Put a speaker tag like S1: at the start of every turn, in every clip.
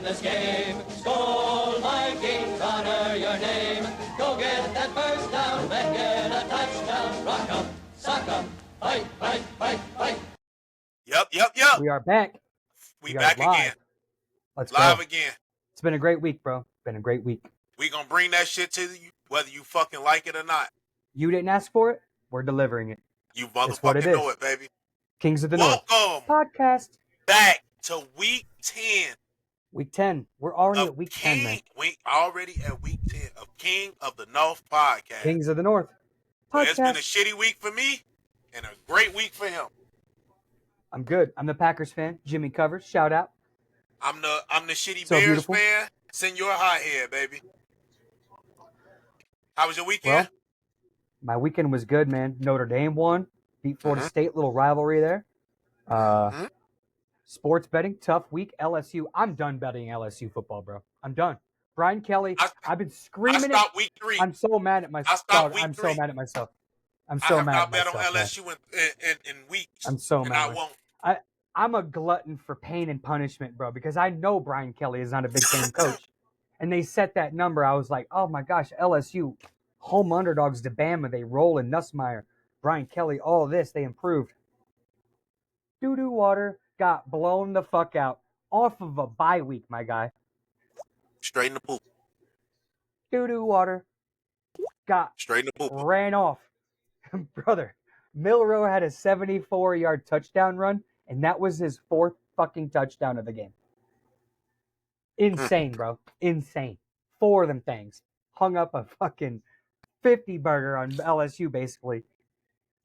S1: in this game. Skol Vikings, honor your name. Go get that first down, make it a touchdown. Rock 'em, sock 'em, fight, fight, fight, fight.
S2: Yep.
S3: We are back.
S2: We back
S3: live.
S2: again.
S3: Let's
S2: Live
S3: go.
S2: again.
S3: It's been a great week, bro. Been a great week.
S2: We gonna bring that shit to you, whether you fucking like it or not.
S3: You didn't ask for it. We're delivering it.
S2: You
S3: It's what it
S2: motherfucking know
S3: is.
S2: it, baby.
S3: Kings of the North
S2: Welcome
S3: podcast.
S2: back to week 10.
S3: Week 10. We're already
S2: of
S3: at week 10, man.
S2: We already at week 10 of King of the North podcast.
S3: Kings of the North
S2: Well,
S3: podcast.
S2: it's been a shitty week for me and a great week for him.
S3: I'm good. I'm the Packers fan. Jimmy Covers. Shout out.
S2: I'm the shitty
S3: So
S2: Bears
S3: beautiful.
S2: fan. Señor Hotthead, baby. How was your weekend?
S3: Well, my weekend was good, man. Notre Dame won. Beat Florida State. Little rivalry there. Sports betting. Tough week. LSU. I'm done betting LSU football, bro. I'm done. Brian Kelly. I've been screaming
S2: I stopped week 3.
S3: I'm so mad at myself. I'm so mad at myself. I'm so mad at myself.
S2: I have not bet on LSU in weeks.
S3: I'm so
S2: and
S3: mad.
S2: I won't.
S3: I'm a glutton for pain and punishment, bro, because I know Brian Kelly is not a Big Ten coach. And they set that number. I was like, oh my gosh, LSU, home underdogs to Bama. They roll in Nussmeier. Brian Kelly, all this, they improved. Doo-doo water got blown the fuck out off of a bye week, my guy.
S2: Straight in the poop.
S3: Doo-doo water got
S2: straight in the poop.
S3: Ran off. Brother, Milrow had a 74-yard touchdown run, and that was his 4th fucking touchdown of the game. Insane, bro. Insane. 4 of them things. Hung up a fucking 50 burger on LSU, basically.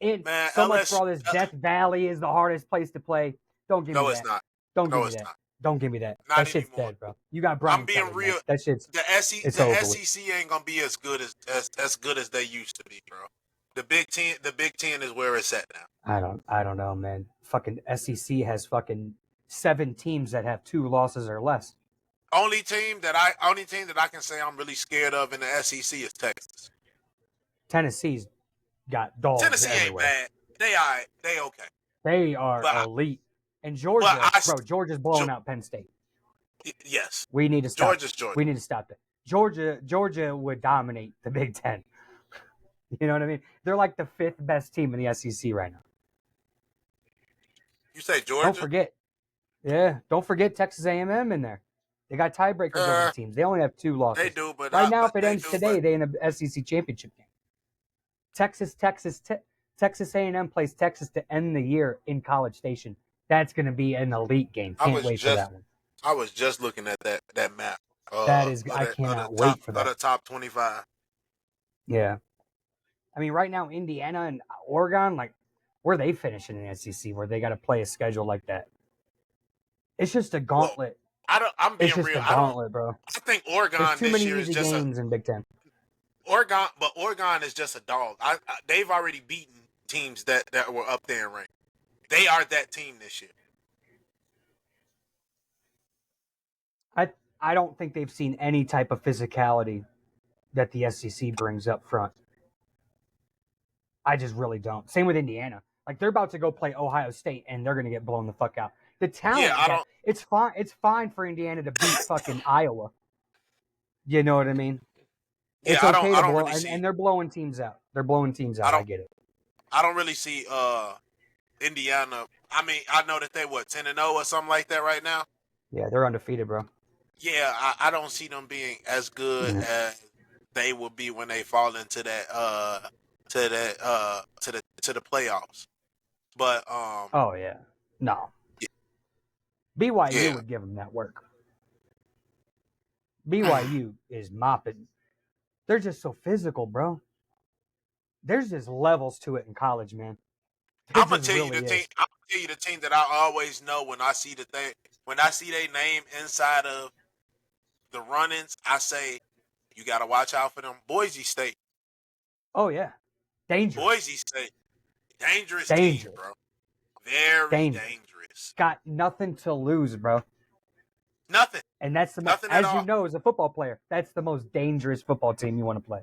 S2: Man,
S3: so much for all this Death Valley is the hardest place to play. Don't give me that.
S2: No, it's not.
S3: Don't give me that. Don't give me that. That shit's dead, bro. You got Brian
S2: I'm being
S3: Kelly,
S2: real.
S3: Man. That shit's
S2: the SEC ain't gonna be as good as they used to be, bro. The Big Ten is where it's at now.
S3: I don't know, man. Fucking SEC has fucking 7 teams that have 2 losses or less.
S2: Only team that I can say I'm really scared of in the SEC is Texas.
S3: Tennessee's got dogs
S2: Tennessee
S3: everywhere.
S2: ain't bad. They all right. They okay.
S3: They are elite. And Georgia, Georgia's blowing out Penn State.
S2: Yes.
S3: We need to stop.
S2: Georgia.
S3: We need to stop that. Georgia would dominate the Big Ten. You know what I mean? They're like the 5th best team in the SEC right now.
S2: You say Georgia?
S3: Don't forget. Yeah, don't forget Texas A&M in there. They got tiebreakers over the teams. They only have 2 losses.
S2: They do, but
S3: right now, if it ends today, they in the SEC championship game. Texas A&M plays Texas to end the year in College Station. That's going to be an elite game. Can't wait for that one.
S2: I was just looking at that map.
S3: I cannot wait for that.
S2: The top 25.
S3: Yeah. I mean, right now, Indiana and Oregon, like, where are they finishing in the SEC where they got to play a schedule like that? It's just a gauntlet.
S2: Well, I'm being real.
S3: It's just a gauntlet, bro.
S2: I think Oregon
S3: There's too
S2: this
S3: many
S2: year
S3: easy
S2: is just
S3: games in Big Ten.
S2: Oregon is just a dog. They've already beaten teams that were up there in rank. They are that team this year.
S3: I don't think they've seen any type of physicality that the SEC brings up front. I just really don't. Same with Indiana. Like, they're about to go play Ohio State, and they're going to get blown the fuck out. The talent, it's fine. It's fine for Indiana to beat fucking Iowa. You know what I mean?
S2: Yeah,
S3: it's okay
S2: I don't
S3: blow,
S2: really see.
S3: And they're blowing teams out. They're blowing teams out. I get it.
S2: I don't really see Indiana. I mean, I know that they 10-0 or something like that right now.
S3: Yeah, they're undefeated, bro.
S2: Yeah, I don't see them being as good as they will be when they fall into that to the playoffs. But
S3: oh yeah, no. Yeah. BYU would give them that work. BYU is mopping. They're just so physical, bro. There's just levels to it in college, man.
S2: I'm gonna tell you the team. I'm gonna tell you the team that I always know when I see when I see their name inside of the run-ins, I say you got to watch out for them. Boise State.
S3: Oh yeah, dangerous.
S2: Boise State, dangerous team, bro. Very dangerous.
S3: Got nothing to lose, bro.
S2: Nothing.
S3: And that's the most, as you know, as a football player, that's the most dangerous football team you want to play.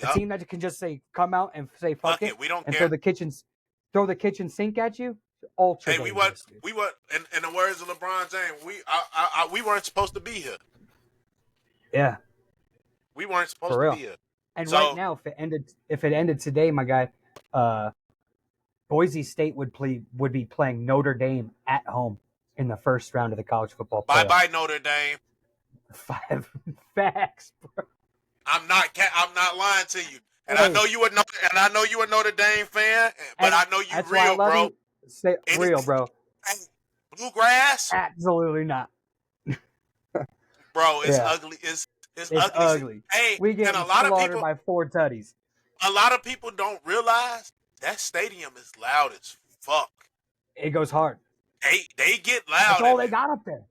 S3: A team that can just come out and say fuck it,
S2: we don't
S3: and
S2: care.
S3: throw the kitchen sink at you. Ultra
S2: Hey,
S3: dangerous, dude.
S2: we weren't. In the words of LeBron James, we weren't supposed to be here.
S3: Yeah,
S2: We weren't
S3: for
S2: supposed to be
S3: real.
S2: here.
S3: And right
S2: So
S3: now, if it ended today, my guy, Boise State would be playing Notre Dame at home in the first round of the college football
S2: bye
S3: playoff.
S2: bye Notre Dame.
S3: 5 facts, bro.
S2: I'm not lying to you. And
S3: Hey,
S2: I know you a Notre Dame fan, but
S3: and
S2: I know you
S3: that's why I
S2: real,
S3: love
S2: bro.
S3: you. Say real, bro.
S2: Hey, bluegrass,
S3: Absolutely not.
S2: bro. It's
S3: Yeah,
S2: ugly. It's
S3: it's
S2: ugly.
S3: ugly.
S2: Hey,
S3: We
S2: and
S3: getting slaughtered by 4 tutties.
S2: a lot of people don't realize that stadium is loud as fuck.
S3: It goes hard.
S2: They get
S3: That's
S2: loud
S3: all
S2: in
S3: they
S2: there.
S3: got up there.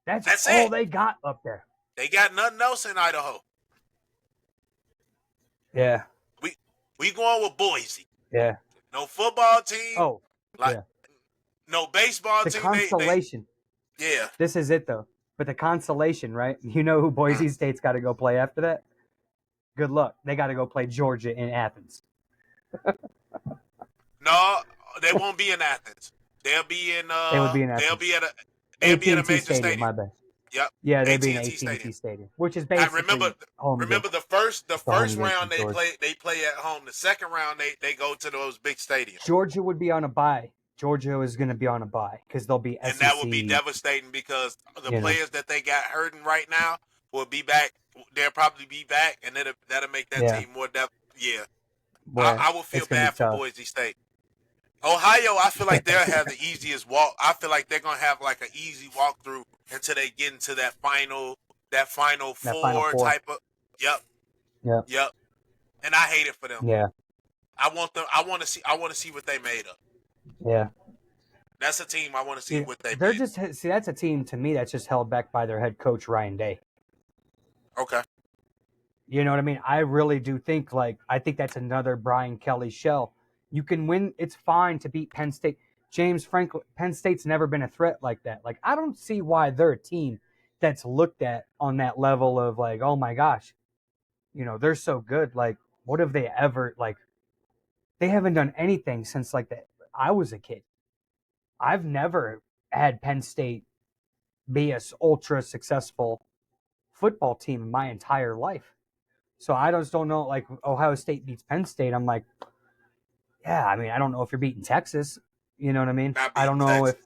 S3: That's
S2: That's
S3: all
S2: it.
S3: they got up there.
S2: They got nothing else in Idaho.
S3: Yeah,
S2: We going with Boise.
S3: yeah.
S2: No football team,
S3: Oh,
S2: like
S3: yeah.
S2: no baseball
S3: The
S2: team.
S3: consolation.
S2: Yeah.
S3: This is it, though. But the consolation, right? You know who Boise State's got to go play after that? Good luck. They got to go play Georgia in Athens.
S2: No, they won't be in Athens. They'll be in.
S3: They would be in
S2: They'll
S3: Athens.
S2: be at a. They'll be at a
S3: AT&T
S2: major
S3: Stadium, my
S2: stadium.
S3: bad.
S2: Yep.
S3: Yeah, they'd be in
S2: AT&T
S3: AT&T
S2: Stadium.
S3: Stadium, which is
S2: I
S3: basically home game.
S2: remember the first
S3: It's the home game
S2: round
S3: for Georgia.
S2: they play at home. The second round they go to those big stadiums.
S3: Georgia would be on a bye. Georgia is going to be on a bye because they'll be SEC.
S2: And that would be devastating because the players that they got hurting right now will be back. They'll probably be back, and that'll make that team more depth. Yeah, I will feel bad for Boise State. Ohio, I feel like they'll have the easiest walk. I feel like they're gonna have like an easy walkthrough until they get into that final four type of. Yep. And I hate it for them.
S3: Yeah.
S2: I want to see what they made of.
S3: Yeah.
S2: That's a team I want to see what they.
S3: They're just that's a team to me that's just held back by their head coach Ryan Day.
S2: Okay.
S3: You know what I mean? I really do think I think that's another Brian Kelly shell. You can win. It's fine to beat Penn State. James Franklin, Penn State's never been a threat like that. I don't see why they're a team that's looked at on that level of oh my gosh, they're so good. What have they ever they haven't done anything since I was a kid. I've never had Penn State be a ultra successful football team in my entire life. So I just don't know, Ohio State beats Penn State. I'm like, yeah, I mean, I don't know if you're beating Texas. You know what I mean? I don't know
S2: Texas.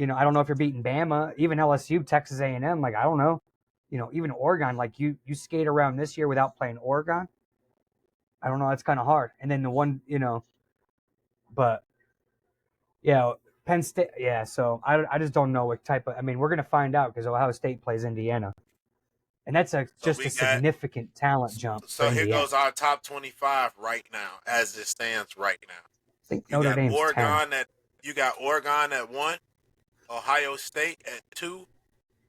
S3: I don't know if you're beating Bama, even LSU, Texas A&M. I don't know. Even Oregon, you skate around this year without playing Oregon. I don't know. That's kind of hard. And then the one, but yeah, Penn State. Yeah. So I just don't know what type of, we're going to find out because Ohio State plays Indiana. And that's just a significant talent jump.
S2: So here goes our top 25 right now, as it stands right now.
S3: I think Notre Dame's
S2: Oregon
S3: 10.
S2: You got Oregon at 1, Ohio State at 2,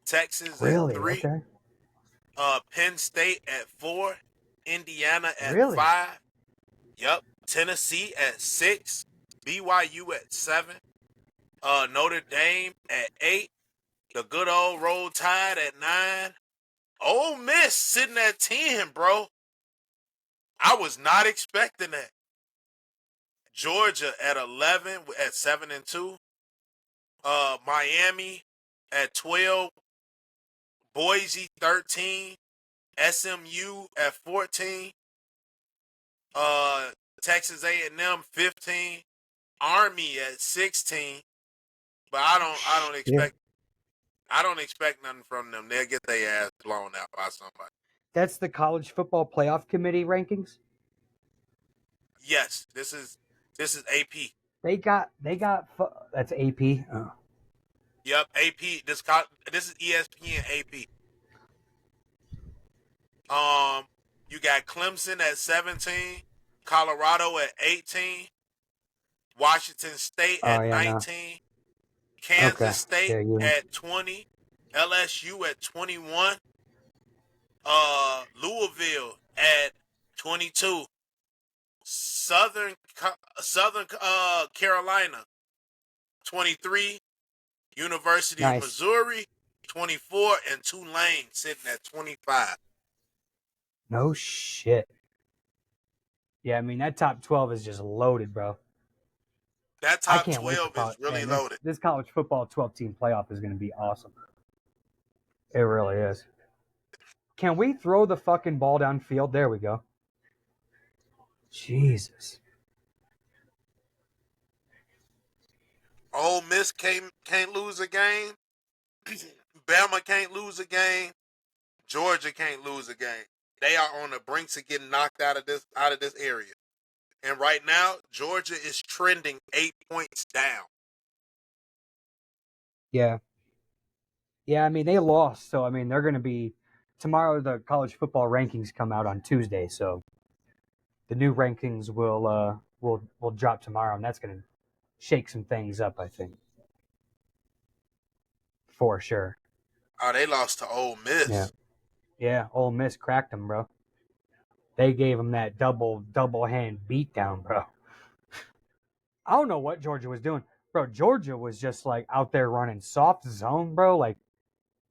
S2: Texas
S3: Really?
S2: at 3,
S3: Okay.
S2: Penn State at 4, Indiana at
S3: Really?
S2: 5. Yep. Tennessee at 6, BYU at 7, Notre Dame at 8, the good old Roll Tide at 9. Ole Miss sitting at 10, bro. I was not expecting that. Georgia at 11 at 7-2. Miami at 12. Boise 13. SMU at 14. Texas A&M 15. Army at 16. But I don't expect. I don't expect nothing from them. They'll get their ass blown out by somebody.
S3: That's the College Football Playoff Committee rankings?
S2: Yes, this is AP.
S3: They got that's AP. Oh.
S2: Yep, AP. This is ESPN AP. You got Clemson at 17, Colorado at 18, Washington State at 19, Kansas State at 20, LSU at 21, Louisville at 22, Southern Carolina 23, University of Missouri 24, and Tulane sitting at 25.
S3: No shit. Yeah, that top 12 is just loaded, bro.
S2: That
S3: I
S2: top
S3: can't wait for
S2: 12 is really loaded.
S3: This college football 12-team playoff is going to be awesome. It really is. Can we throw the fucking ball downfield? There we go. Jesus.
S2: Ole Miss can't lose a game. Bama can't lose a game. Georgia can't lose a game. They are on the brinks of getting knocked out of this area. And right now, Georgia is trending 8 points down.
S3: Yeah. Yeah, I mean, they lost. So, I mean, they're going to be... Tomorrow, the college football rankings come out on Tuesday. So, the new rankings will drop tomorrow. And that's going to shake some things up, I think. For sure.
S2: Oh, they lost to Ole Miss.
S3: Yeah, Ole Miss cracked them, bro. They gave them that double hand beatdown, bro. I don't know what Georgia was doing. Bro, Georgia was just like out there running soft zone, bro. Like,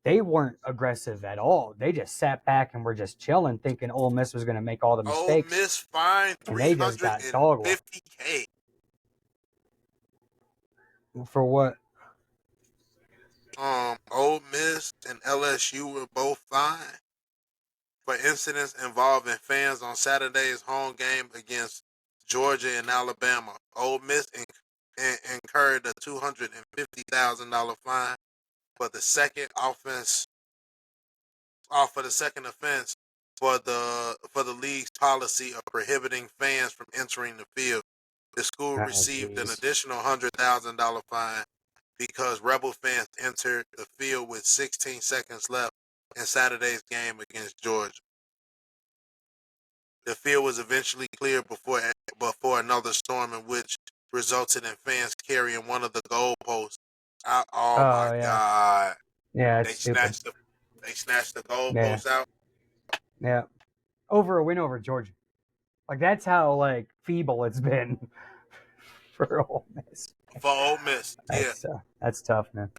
S3: they weren't aggressive at all. They just sat back and were just chilling, thinking Ole Miss was going to make all the mistakes.
S2: Ole Miss fined $350K.
S3: For what?
S2: Ole Miss and LSU were both fined for incidents involving fans on Saturday's home game against Georgia and Alabama. Ole Miss incurred a $250,000 fine for the second offense. For the second offense for the league's policy of prohibiting fans from entering the field. The school received an additional $100,000 fine because Rebel fans entered the field with 16 seconds left in Saturday's game against Georgia. The field was eventually cleared before another storm, in which resulted in fans carrying one of the goalposts. Oh my God!
S3: Yeah,
S2: they
S3: it's stupid.
S2: snatched the goalposts out.
S3: Yeah, over a win over Georgia. Like, that's how like feeble it's been for Ole Miss.
S2: For Ole Miss,
S3: that's tough, man.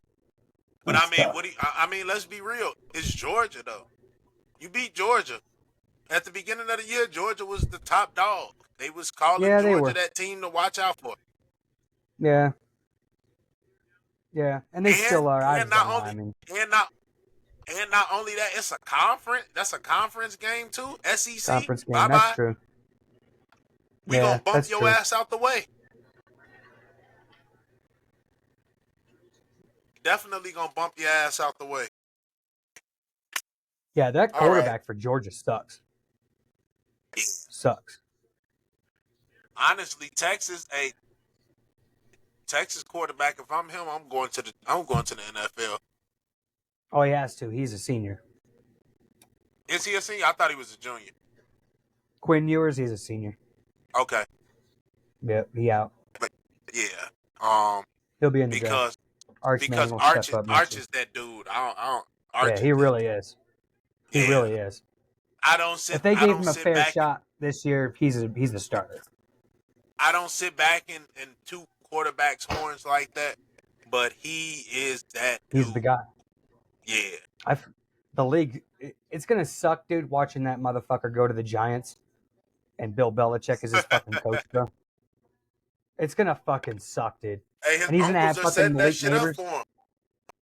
S2: But I mean, let's be real. It's Georgia though. You beat Georgia. At the beginning of the year, Georgia was the top dog. They was calling Georgia that team to watch out for.
S3: Yeah. Yeah, and they still are.
S2: And not only that, it's a conference. That's a conference game too. SEC.
S3: Conference game.
S2: Bye-bye.
S3: That's true.
S2: We gonna bump your ass out the way. Definitely gonna bump your ass out the way.
S3: Yeah, that quarterback for Georgia sucks. Sucks.
S2: Honestly, Texas quarterback. If I'm him, I'm going to the NFL.
S3: Oh, he has to. He's a senior.
S2: Is he a senior? I thought he was a junior.
S3: Quinn Ewers, he's a senior.
S2: Okay.
S3: Yep, he out.
S2: But, yeah.
S3: He'll be in the draft.
S2: Arch is that dude. I don't.
S3: Yeah, he really is. He really is. If they gave him a fair shot this year, he's the starter.
S2: I don't sit back and two quarterbacks horns like that, but he is that dude.
S3: He's the guy.
S2: Yeah.
S3: The league, it's going to suck, dude, watching that motherfucker go to the Giants and Bill Belichick is his fucking coach, bro. It's going to fucking suck, dude.
S2: Hey,
S3: and he's going to have fucking Malik Neighbors.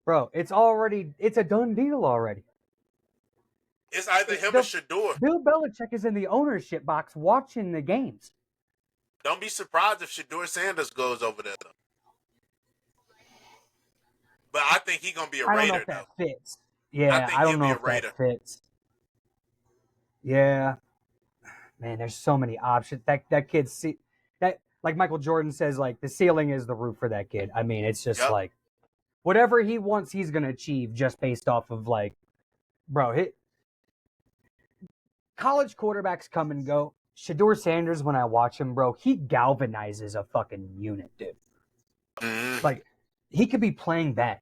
S3: Bro, it's a done deal already.
S2: It's either him or Shador.
S3: Bill Belichick is in the ownership box watching the games.
S2: Don't be surprised if Shador Sanders goes over there, though. But I think he's going to be a Raider,
S3: I don't know if that fits. Yeah, I don't know if that fits. Yeah. Man, there's so many options. That kid, like Michael Jordan says, like, the ceiling is the roof for that kid. I mean, it's just like, whatever he wants, he's going to achieve just based off of, like, bro, college quarterbacks come and go. Shador Sanders, when I watch him, bro, he galvanizes a fucking unit, dude. Like, he could be playing bad.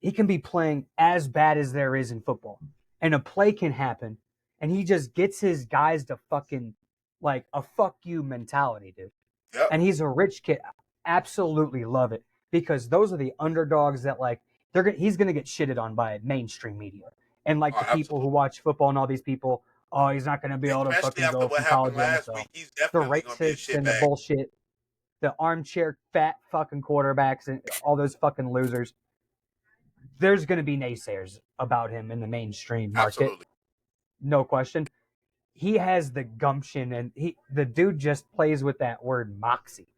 S3: He can be playing as bad as there is in football. And a play can happen, and he just gets his guys to fucking, like, a fuck you mentality, dude.
S2: Yep.
S3: And he's a rich kid. Absolutely love it. Because those are the underdogs that, like, he's going to get shitted on by mainstream media. And, like, the people who watch football and all these people, he's not going to be able to fucking go from college to NFL. The racists and the bullshit. the armchair fat fucking quarterbacks and all those fucking losers, there's going to be naysayers about him in the mainstream market.
S2: Absolutely.
S3: No question. He has the gumption, and the dude just plays with that word moxie.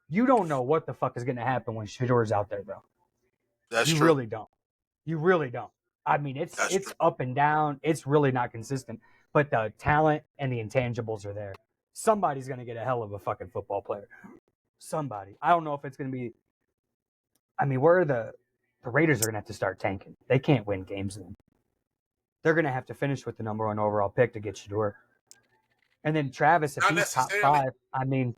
S3: You don't know what the fuck is going to happen when Shador's out there, bro.
S2: That's
S3: you
S2: true.
S3: really don't. You really don't. I mean, it's
S2: true.
S3: up and down. It's really not consistent. But the talent and the intangibles are there. Somebody's going to get a hell of a fucking football player. Somebody. I don't know if it's going to be. I mean, where are the Raiders are going to have to start tanking. They can't win games then. They're going to have to finish with the number 1 overall pick to get Shador. And then Travis, if
S2: Not
S3: he's top
S2: necessarily.
S3: 5, I mean,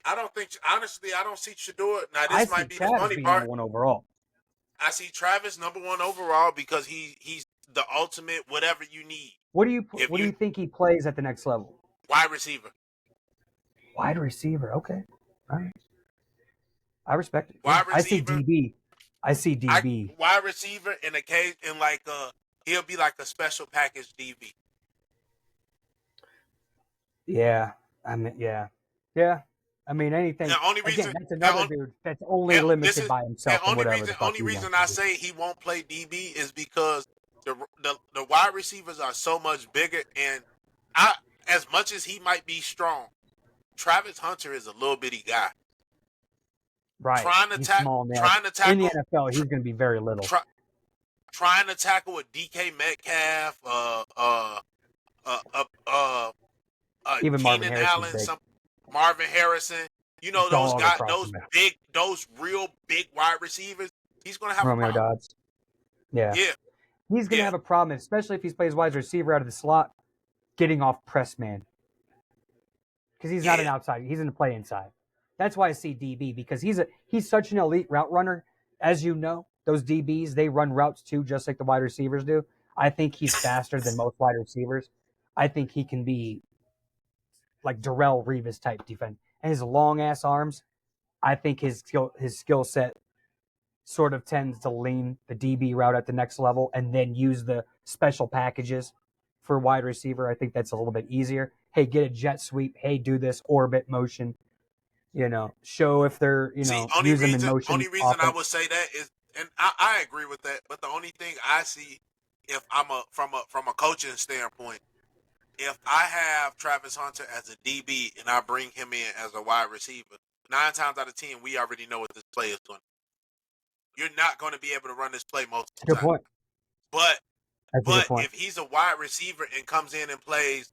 S2: I don't think, honestly, I don't see Shador. Now,
S3: I
S2: this
S3: see
S2: might be
S3: Travis
S2: the funny
S3: being
S2: part.
S3: number 1 overall.
S2: I see Travis number 1 overall because he's the ultimate whatever you need.
S3: What do you think he plays at the next level?
S2: Wide receiver.
S3: Wide receiver. Okay. All right. I respect it.
S2: Wide
S3: I see
S2: receiver.
S3: DB. I see DB.
S2: Wide receiver in a case, and like he'll be like a special package DB.
S3: Yeah. I mean, yeah. Yeah. I mean, anything.
S2: The only reason,
S3: Again, that's another dude that's only limited by himself.
S2: And
S3: whatever the fuck
S2: only
S3: he
S2: reason
S3: wants
S2: I
S3: to do.
S2: say he won't play DB is because the wide receivers are so much bigger, and as much as he might be strong, Travis Hunter is a little bitty guy.
S3: Right.
S2: Trying to tackle
S3: in the NFL, he's going to be very little.
S2: Trying to tackle a DK Metcalf,
S3: even Marvin
S2: Keenan
S3: Harrison's
S2: Allen,
S3: big.
S2: Marvin Harrison. You know those guys, those real big wide receivers. He's going to have
S3: Romeo
S2: a problem.
S3: Dobbs. Yeah.
S2: Yeah.
S3: He's going to have a problem, especially if he plays wide receiver out of the slot, getting off press man. Because he's not an outside. He's going to play inside. That's why I see DB, because he's such an elite route runner. As you know, those DBs, they run routes too, just like the wide receivers do. I think he's faster than most wide receivers. I think he can be like Darrelle Revis type defense. And his long ass arms, I think his skill set sort of tends to lean the DB route at the next level and then use the special packages for wide receiver. I think that's a little bit easier. Hey, get a jet sweep. Hey, do this orbit motion. Show if they're, use them in motion.
S2: Only reason I would say that is, and I agree with that, but the only thing I see, if I'm from a coaching standpoint, if I have Travis Hunter as a DB and I bring him in as a wide receiver, 9 times out of 10, we already know what this play is going to be. You're not going to be able to run this play multiple times.
S3: Point.
S2: But if he's a wide receiver and comes in and plays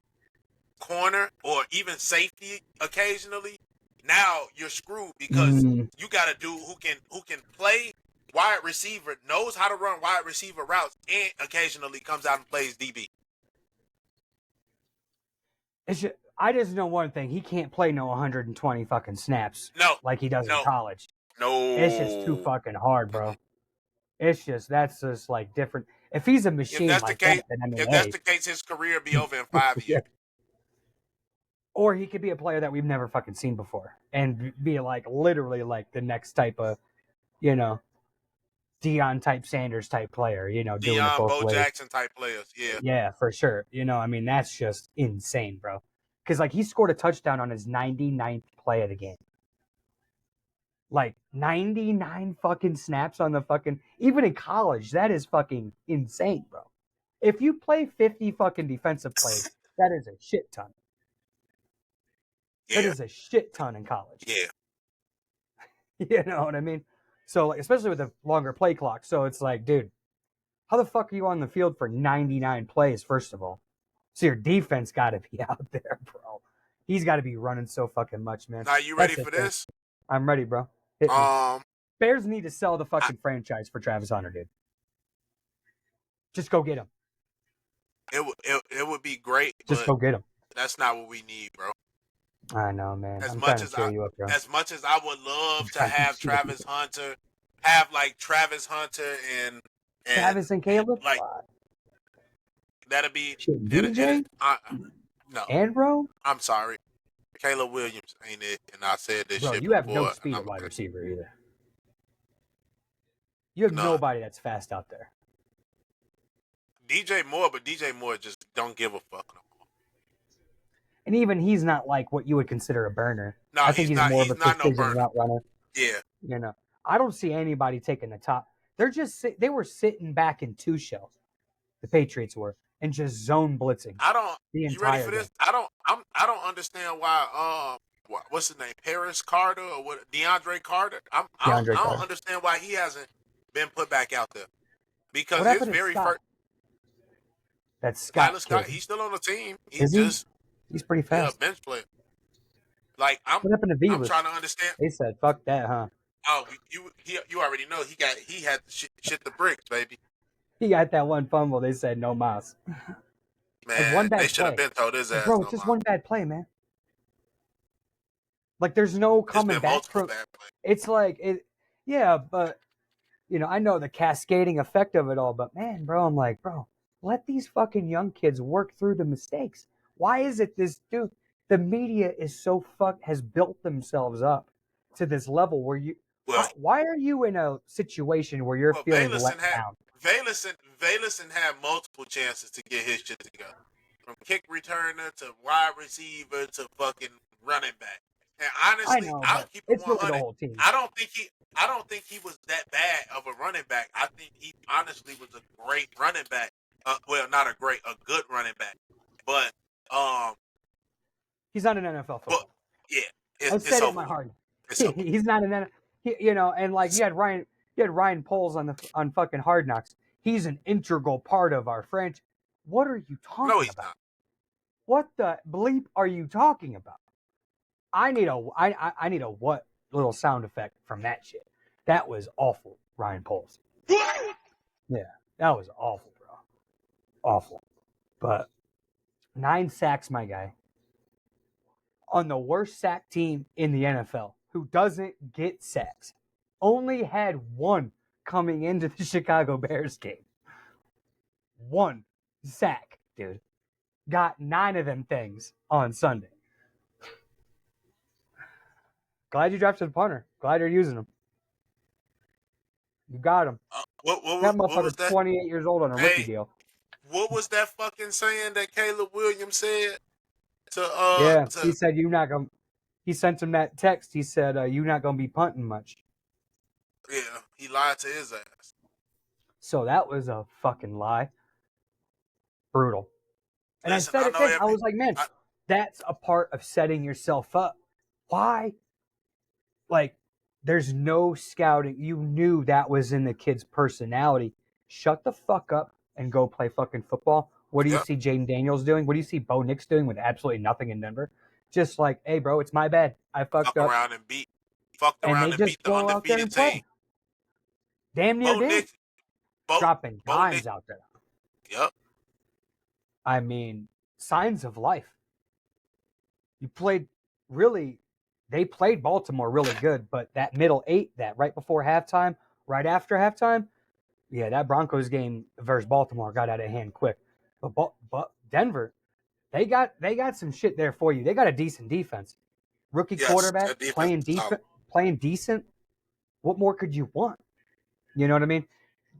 S2: corner or even safety occasionally, now you're screwed because you got a dude who can play wide receiver, knows how to run wide receiver routes, and occasionally comes out and plays DB.
S3: I just know one thing: he can't play no 120 fucking snaps.
S2: No,
S3: like he does in college.
S2: No,
S3: it's just too fucking hard, bro. That's just like different. If he's a machine
S2: if
S3: that's
S2: the case, his career be over in 5 years.
S3: Or he could be a player that we've never fucking seen before and be like literally like the next type of, Deion type Sanders type player, doing it both
S2: Bo
S3: ways.
S2: Jackson type players. Yeah.
S3: Yeah, for sure. That's just insane, bro. Because like he scored a touchdown on his 99th play of the game. Like 99 fucking snaps on the fucking, even in college, that is fucking insane, bro. If you play 50 fucking defensive plays, that is a shit ton.
S2: Yeah.
S3: That is a shit ton in college.
S2: Yeah.
S3: You know what I mean? So, like, especially with a longer play clock. So it's like, dude, how the fuck are you on the field for 99 plays, first of all? So your defense got to be out there, bro. He's got to be running so fucking much, man.
S2: Now, you ready for this?
S3: I'm ready, bro. Hit me. Bears need to sell the fucking franchise for Travis Hunter, dude. Just go get him.
S2: It would be great.
S3: Just go get him.
S2: That's not what we need, bro.
S3: I know, man. I'm trying to cheer you up, bro.
S2: As much as I would love to have Travis Hunter, have like Travis Hunter and
S3: Travis and Caleb,
S2: like that'd be
S3: DJ.
S2: No,
S3: Andrew.
S2: I'm sorry, Caleb Williams ain't it? And I said this
S3: bro,
S2: shit
S3: you have
S2: before,
S3: no speed at wide receiver either. You have nobody that's fast out there.
S2: DJ Moore, but DJ Moore just don't give a fuck no more.
S3: And even he's not like what you would consider a burner.
S2: No,
S3: I think he's more of a
S2: He's not no
S3: precision
S2: burner.
S3: route runner.
S2: Yeah.
S3: You know, I don't see anybody taking the top. They were sitting back in two shell. The Patriots were and just zone blitzing the
S2: You ready
S3: entire
S2: for this?
S3: game.
S2: I don't understand why what's his name? Paris Carter or what? DeAndre Carter. I
S3: DeAndre
S2: don't
S3: Carter.
S2: understand why he hasn't been put back out there. Because
S3: What
S2: his
S3: happened to
S2: very
S3: Scott?
S2: first
S3: That Scott
S2: Tyler Scott,
S3: kid.
S2: he's still on the team.
S3: Is he? He's pretty fast.
S2: bench player. Like
S3: What happened to
S2: I'm
S3: Vivas?
S2: trying to understand.
S3: They said, "Fuck that, huh?"
S2: Oh, you already know he had to shit the bricks, baby.
S3: He got that one fumble. They said no mas. Like one
S2: Man, they
S3: bad
S2: should have
S3: play.
S2: been told his
S3: Like,
S2: ass
S3: bro,
S2: no
S3: it's just
S2: more.
S3: one bad play, man. Like there's no
S2: It's
S3: coming
S2: been
S3: back
S2: multiple
S3: from.
S2: bad plays.
S3: It's like it. Yeah, but I know the cascading effect of it all. But man, bro, I'm like, bro, let these fucking young kids work through the mistakes. Why is it this dude? The media is so has built themselves up to this level where
S2: Well,
S3: why are you in a situation where you're feeling let down?
S2: Valison had multiple chances to get his shit together. From kick returner to wide receiver to fucking running back. And
S3: I
S2: honestly,
S3: know,
S2: I'll
S3: but
S2: keep it
S3: it's really the
S2: 100.
S3: whole team.
S2: I don't think he was that bad of a running back. I think he honestly was a great running back. Well, not a good running back. But
S3: He's not an NFL
S2: but
S3: football.
S2: yeah,
S3: I
S2: it's
S3: said it in
S2: over
S3: my
S2: with.
S3: heart.
S2: It's over.
S3: He's not an NFL. And like you had Ryan Poles on fucking Hard Knocks. He's an integral part of our franchise. What are you
S2: No,
S3: talking
S2: he's
S3: about?
S2: not.
S3: What the bleep are you talking about? I need a what little sound effect from that shit. That was awful, Ryan Poles. Yeah, that was awful, bro. Awful. But 9 sacks, my guy. On the worst sack team in the NFL, who doesn't get sacks. Only had one coming into the Chicago Bears game. 1 sack, dude. Got 9 of them things on Sunday. Glad you drafted a punter. Glad you're using him. You got him.
S2: What
S3: That
S2: was
S3: motherfucker's
S2: that?
S3: 28 years old on a rookie
S2: Hey,
S3: deal.
S2: what was that fucking saying that Caleb Williams said
S3: Yeah, he
S2: to
S3: said you're not gonna. He sent him that text. He said you're not gonna be punting much.
S2: yeah, he lied to his ass.
S3: So that was a fucking lie. Brutal. And I
S2: Listen,
S3: said
S2: I
S3: it
S2: know
S3: then. I was like, man,
S2: I,
S3: that's a part of setting yourself up. Why? Like, there's no scouting. You knew that was in the kid's personality. Shut the fuck up and go play fucking football. What do you
S2: yeah,
S3: see Jaden Daniels doing? What do you see Bo Nix doing with absolutely nothing in Denver? Just like, hey, bro, it's my bad. I fucked up.
S2: fucked
S3: And they
S2: around and
S3: just
S2: beat the
S3: go out there
S2: undefeated
S3: and
S2: team.
S3: play. Damn near
S2: Bo
S3: did.
S2: Nix, Bo,
S3: Dropping
S2: Bo Nix,
S3: dimes out there.
S2: yep.
S3: I mean, signs of life. You played really, they played Baltimore really good, but that middle 8, that right before halftime, right after halftime, yeah, that Broncos game versus Baltimore got out of hand quick. But Denver, they got some shit there for you. They got a decent defense. Rookie
S2: Yes,
S3: quarterback
S2: their defense is solid.
S3: playing decent. What more could you want? You know what I mean?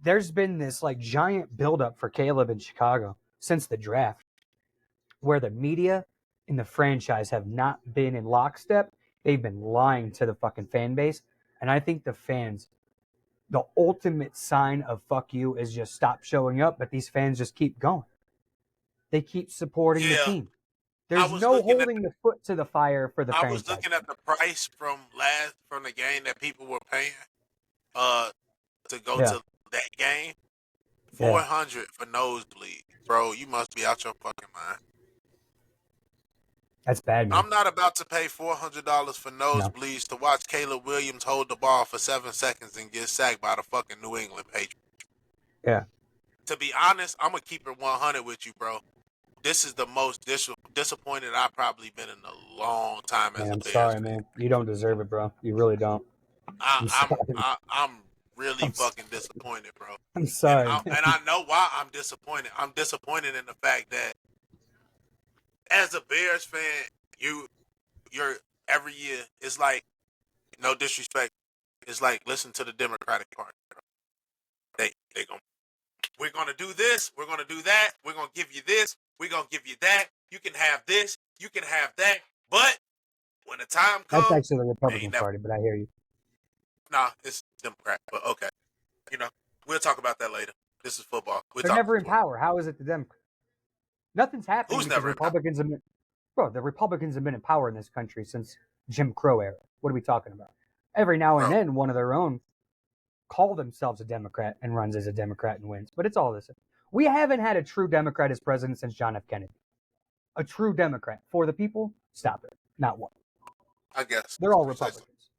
S3: There's been this like giant buildup for Caleb in Chicago since the draft, where the media and the franchise have not been in lockstep. They've been lying to the fucking fan base. And I think the fans, the ultimate sign of fuck you is just stop showing up, but these fans just keep going. They keep supporting the
S2: Yeah,
S3: team. There's no holding the foot to the fire for the
S2: I was
S3: franchise.
S2: looking at the price from the game that people were paying to go
S3: Yeah.
S2: to that game.
S3: Yeah.
S2: $400 for nosebleed, bro. You must be out your fucking mind.
S3: That's bad, man.
S2: I'm not about to pay $400 for nosebleeds to watch Caleb Williams hold the ball for 7 seconds and get sacked by the fucking New England Patriots.
S3: Yeah.
S2: To be honest, I'm gonna keep it 100 with you, bro. This is the most disappointed I've probably been in a long time as
S3: Man,
S2: a
S3: I'm
S2: Bears
S3: sorry,
S2: fan.
S3: man. You don't deserve it, bro. You really don't. I'm sorry.
S2: I'm really
S3: I'm
S2: fucking
S3: sorry.
S2: disappointed, bro.
S3: I'm sorry.
S2: And I know why I'm disappointed. I'm disappointed in the fact that as a Bears fan, you're every year. It's like, no disrespect. It's like listen to the Democratic Party. We're gonna do this. We're gonna do that. We're gonna give you this. We're gonna give you that. You can have this. You can have that, but when the time comes,
S3: That's actually the Republican Party, but I hear you.
S2: Nah, it's Democrat, but okay. You know, we'll talk about that later. This is football.
S3: They're never in power. How is it the Democrats? Nothing's happening
S2: Who's
S3: because
S2: never in power?
S3: Republicans have been, bro, the Republicans have been in power in this country since Jim Crow era. What are we talking about? Every now and then, one of their own call themselves a Democrat and runs as a Democrat and wins, but it's all the same. We haven't had a true Democrat as president since John F. Kennedy. A true Democrat for the people? Stop it. Not one.
S2: I guess.
S3: They're all Republicans.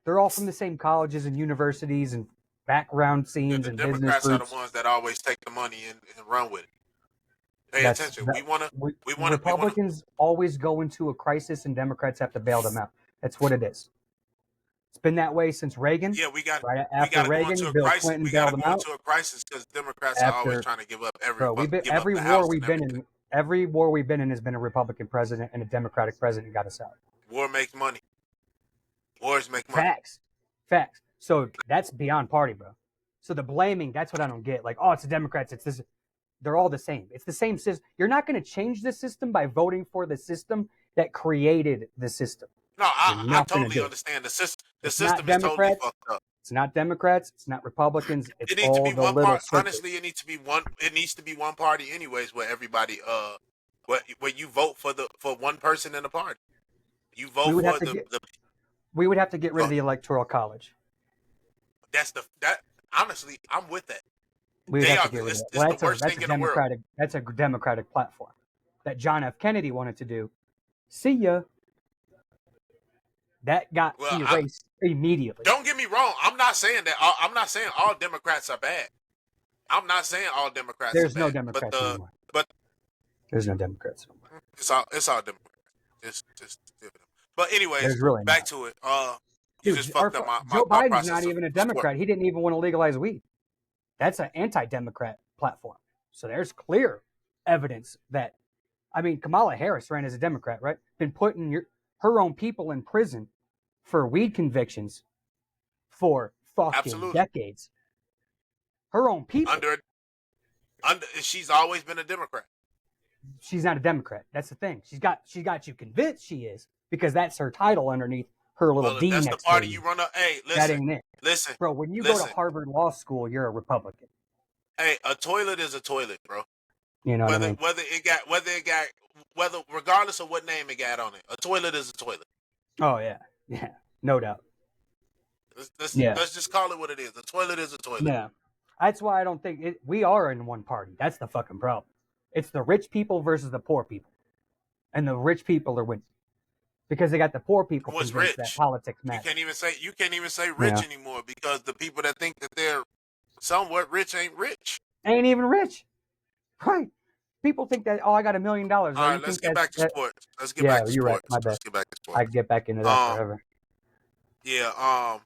S3: They're all from the same colleges and universities and background scenes and business
S2: Democrats
S3: groups.
S2: are the ones that always take the money and run with it. Pay attention. We want to.
S3: Republicans always go into a crisis, and Democrats have to bail them out. That's what it is. It's been that way since Reagan.
S2: Yeah, we got.
S3: Right after Reagan, Bill Clinton bailed them out.
S2: Into a crisis because Democrats are always trying to give up
S3: every war we've been in. Every war we've been in has been a Republican president, and a Democratic president got us out.
S2: War makes money. Wars make money.
S3: Facts. So that's beyond party, bro. So the blaming, that's what I don't get. Like, oh, it's the Democrats. It's this. They're all the same. It's the same system. You're not going to change the system by voting for the system that created the system.
S2: No, I totally understand. The system is totally fucked up.
S3: It's not Democrats. It's not Republicans. It's
S2: it needs
S3: all
S2: to be
S3: the
S2: one
S3: little
S2: party. Honestly, it needs to be one. It needs to be one party, anyways, where everybody, where you vote for one person in the party. You vote for the.
S3: We would have to get rid of the Electoral College.
S2: Honestly, I'm with that.
S3: We would have to get rid of it. Well, that's a Democratic platform that John F. Kennedy wanted to do. See ya. That got erased immediately.
S2: Don't get me wrong. I'm not saying that. I'm not saying all Democrats are bad. I'm not saying all Democrats
S3: There's
S2: are
S3: no
S2: bad.
S3: Democrats anymore.
S2: But
S3: there's no Democrats anymore.
S2: It's all Democrats. But anyways,
S3: really
S2: back to it. You just fucked up my
S3: Joe Biden's
S2: process
S3: not even a Democrat. He didn't even want to legalize weed. That's an anti-Democrat platform. So there's clear evidence that, I mean, Kamala Harris ran as a Democrat, right? Been putting her own people in prison for weed convictions for fucking decades. Her own people.
S2: She's always been a Democrat.
S3: She's not a Democrat. That's the thing. She got you convinced she is because that's her title underneath her little D next to
S2: That's the party you run up. Hey, listen.
S3: That ain't it.
S2: Listen.
S3: Bro, when you go to Harvard Law School, you're a Republican.
S2: Hey, a toilet is a toilet, bro.
S3: You know what I mean?
S2: Whether regardless of what name it got on it, a toilet is a toilet.
S3: Oh yeah. Yeah. No doubt.
S2: Let's just call it what it is. A toilet is a toilet.
S3: Yeah. That's why I don't think we are in one party. That's the fucking problem. It's the rich people versus the poor people. And the rich people are winning. Because they got the poor people convinced that politics matter.
S2: You can't even say rich anymore because the people that think that they're somewhat rich ain't rich.
S3: Ain't even rich. Right. People think that, I got $1 million.
S2: All right, let's get back to sports. Let's get back to sports.
S3: You're right. My bad.
S2: Let's get back to sports.
S3: I can get back into that forever.
S2: Yeah,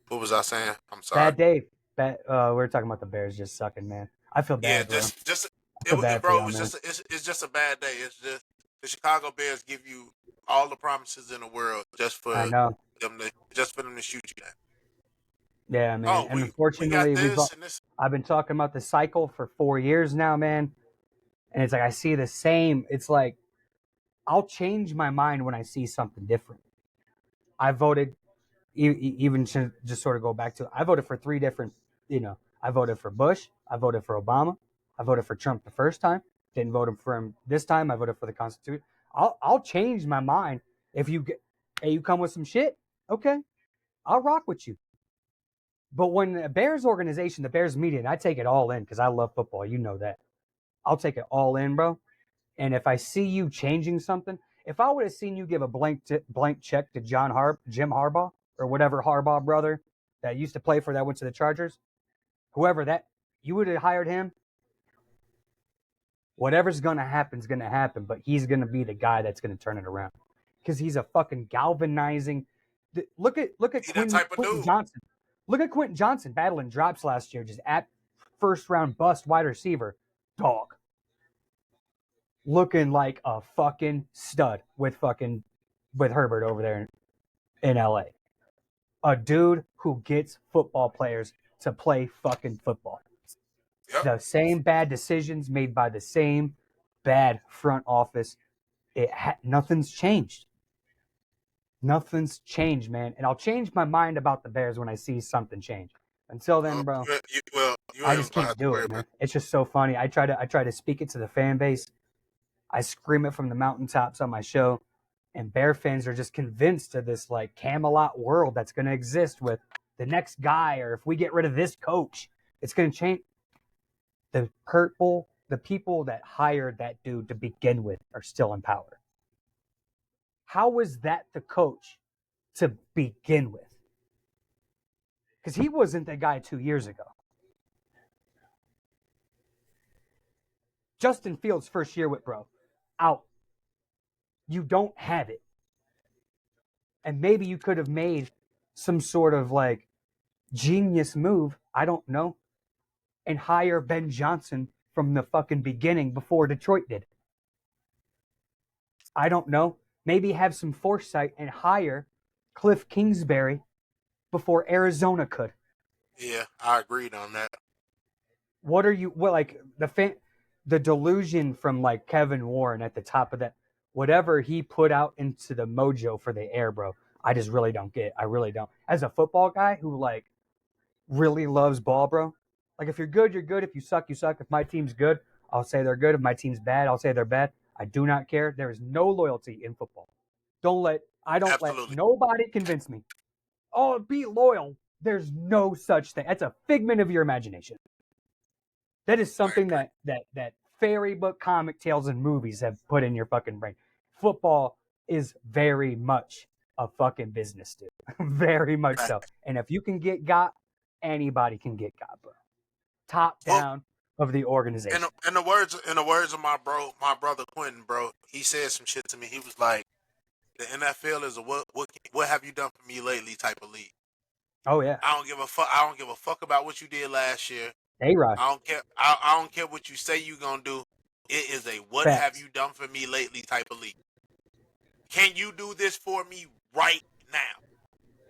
S2: what was I saying? I'm sorry.
S3: Bad day. We're talking about the Bears just sucking, man. I feel bad.
S2: Yeah, it's just a bad day. It's just the Chicago Bears give you all the promises in the world just for them to shoot you down.
S3: Yeah, man. And unfortunately, I've been talking about the cycle for 4 years now, man. And it's like I see the same. It's like I'll change my mind when I see something different. I voted, even to just sort of go back to it, I voted for 3 different, I voted for Bush, I voted for Obama, I voted for Trump the first time, didn't vote for him this time, I voted for the Constitution. I'll change my mind if you come with some shit, okay, I'll rock with you. But when the Bears organization, the Bears media, and I take it all in because I love football, you know that. I'll take it all in, bro. And if I see you changing something, if I would have seen you give a blank check to Jim Harbaugh, or whatever Harbaugh brother that used to play for that went to the Chargers, whoever that, you would have hired him, whatever's going to happen is going to happen, but he's going to be the guy that's going to turn it around. Because he's a fucking galvanizing. Look at Quentin Johnson. Look at Quentin Johnson battling drops last year, just at first round bust wide receiver. Dog. Looking like a fucking stud with Herbert over there in LA. A dude who gets football players to play fucking football. Yep. The same bad decisions made by the same bad front office. Nothing's changed. Nothing's changed, man. And I'll change my mind about the Bears when I see something change. Until then, bro,
S2: You
S3: I
S2: ain't
S3: just
S2: gonna
S3: can't
S2: have to
S3: do
S2: worry
S3: it, man.
S2: about
S3: It's just so funny. I try to speak it to the fan base. I scream it from the mountaintops on my show, and Bear fans are just convinced of this like Camelot world that's going to exist with the next guy, or if we get rid of this coach, it's going to change. The people that hired that dude to begin with are still in power. How was that the coach to begin with? Because he wasn't the guy 2 years ago. Justin Fields' first year with bro, out. You don't have it. And maybe you could have made some sort of like genius move, I don't know, and hire Ben Johnson from the fucking beginning before Detroit did. I don't know. Maybe have some foresight and hire Cliff Kingsbury before Arizona could.
S2: Yeah, I agreed on that.
S3: What like the delusion from like Kevin Warren at the top of that, whatever he put out into the mojo for the air, bro. I just really don't get it. I really don't. As a football guy who like really loves ball, bro. Like if you're good, you're good. If you suck, you suck. If my team's good, I'll say they're good. If my team's bad, I'll say they're bad. I do not care. There is no loyalty in football. I don't let
S2: Absolutely.
S3: nobody convince me. Oh, be loyal. There's no such thing. That's a figment of your imagination. That is something that fairy book comic tales and movies have put in your fucking brain. Football is very much a fucking business, dude. Very much so. And if you can get got, anybody can get got, bro. Top down of the organization.
S2: In the words of my brother Quentin, bro, he said some shit to me. He was like, "The NFL is a what have you done for me lately type of league."
S3: Oh yeah.
S2: I don't give a fuck. I don't give a fuck about what you did last year.
S3: A-Rod.
S2: I don't care. I don't care what you say you gonna do. It is a what
S3: Facts.
S2: have you done for me lately type of league. Can you do this for me right now?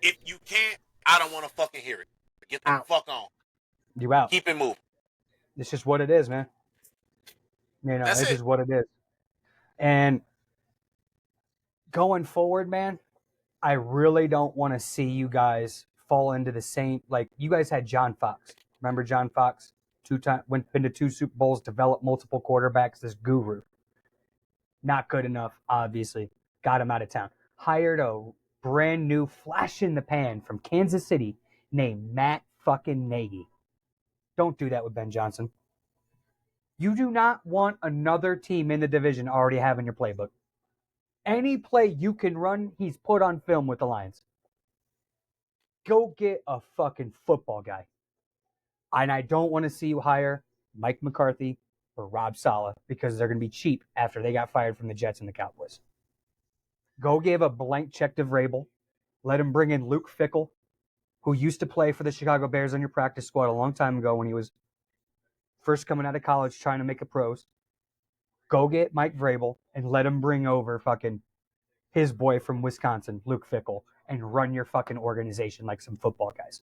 S2: If you can't, I don't want to fucking hear it. Get the fuck on.
S3: You out.
S2: Keep it moving.
S3: It's just what it is, man. You know, it's just what it is. And going forward, man, I really don't want to see you guys fall into the same, like you guys had John Fox. Remember John Fox? Been to 2 Super Bowls, developed multiple quarterbacks, this guru. Not good enough, obviously. Got him out of town. Hired a brand new flash in the pan from Kansas City named Matt fucking Nagy. Don't do that with Ben Johnson. You do not want another team in the division already having your playbook. Any play you can run, he's put on film with the Lions. Go get a fucking football guy. And I don't want to see you hire Mike McCarthy or Rob Saleh because they're going to be cheap after they got fired from the Jets and the Cowboys. Go give a blank check to Vrabel. Let him bring in Luke Fickell, who used to play for the Chicago Bears on your practice squad a long time ago when he was first coming out of college trying to make a pros. Go get Mike Vrabel and let him bring over fucking his boy from Wisconsin, Luke Fickell, and run your fucking organization like some football guys.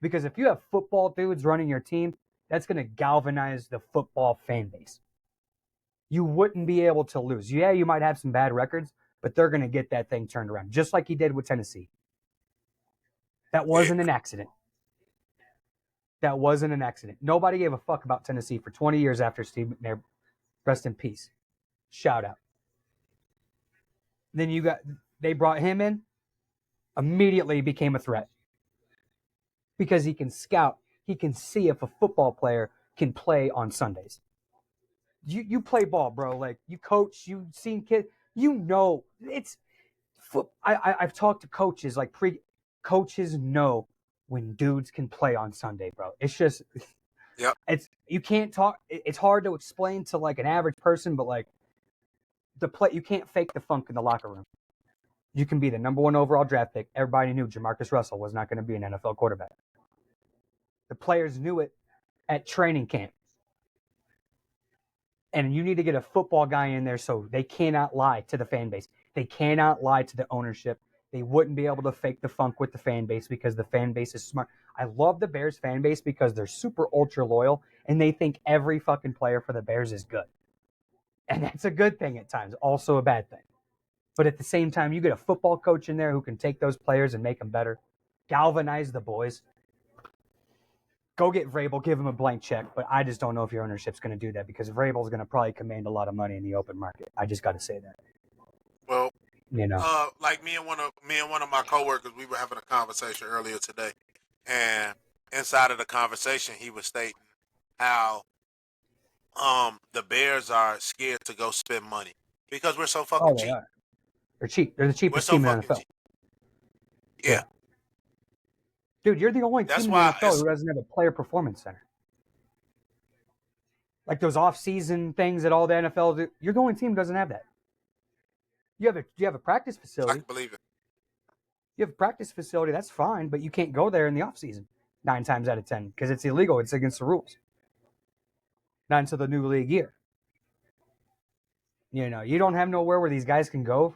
S3: Because if you have football dudes running your team, that's going to galvanize the football fan base. You wouldn't be able to lose. Yeah, you might have some bad records, but they're going to get that thing turned around, just like he did with Tennessee. That wasn't an accident. That wasn't an accident. Nobody gave a fuck about Tennessee for 20 years after Steve McNair. Rest in peace. Shout out. Then they brought him in, immediately became a threat. Because he can scout. He can see if a football player can play on Sundays. You play ball, bro. Like, you coach, you've seen kids. You know, I've talked to coaches, like coaches know when dudes can play on Sunday, bro. It's just,
S2: yep.
S3: You can't talk. It's hard to explain to like an average person, but like you can't fake the funk in the locker room. You can be the number 1 overall draft pick. Everybody knew Jamarcus Russell was not going to be an NFL quarterback. The players knew it at training camp. And you need to get a football guy in there so they cannot lie to the fan base. They cannot lie to the ownership. They wouldn't be able to fake the funk with the fan base because the fan base is smart. I love the Bears fan base because they're super ultra loyal and they think every fucking player for the Bears is good. And that's a good thing at times, also a bad thing. But at the same time, you get a football coach in there who can take those players and make them better, galvanize the boys. Go get Vrabel, give him a blank check, but I just don't know if your ownership's going to do that because Vrabel's going to probably command a lot of money in the open market. I just got to say that.
S2: Well,
S3: you know,
S2: like me and one of my coworkers, we were having a conversation earlier today, and inside of the conversation, he was stating how the Bears are scared to go spend money because we're so fucking cheap.
S3: Are. They're cheap. They're the cheapest
S2: We're so
S3: team in the NFL.
S2: cheap. Yeah.
S3: Dude, you're the only
S2: That's
S3: team in
S2: why
S3: the NFL who doesn't have a player performance center. Like those off-season things that all the NFL do. You're the only team who doesn't have that. You have a practice facility.
S2: I can believe it.
S3: You have a practice facility, that's fine, but you can't go there in the off-season 9 times out of 10 because it's illegal. It's against the rules. Not until the new league year. You know, you don't have nowhere where these guys can go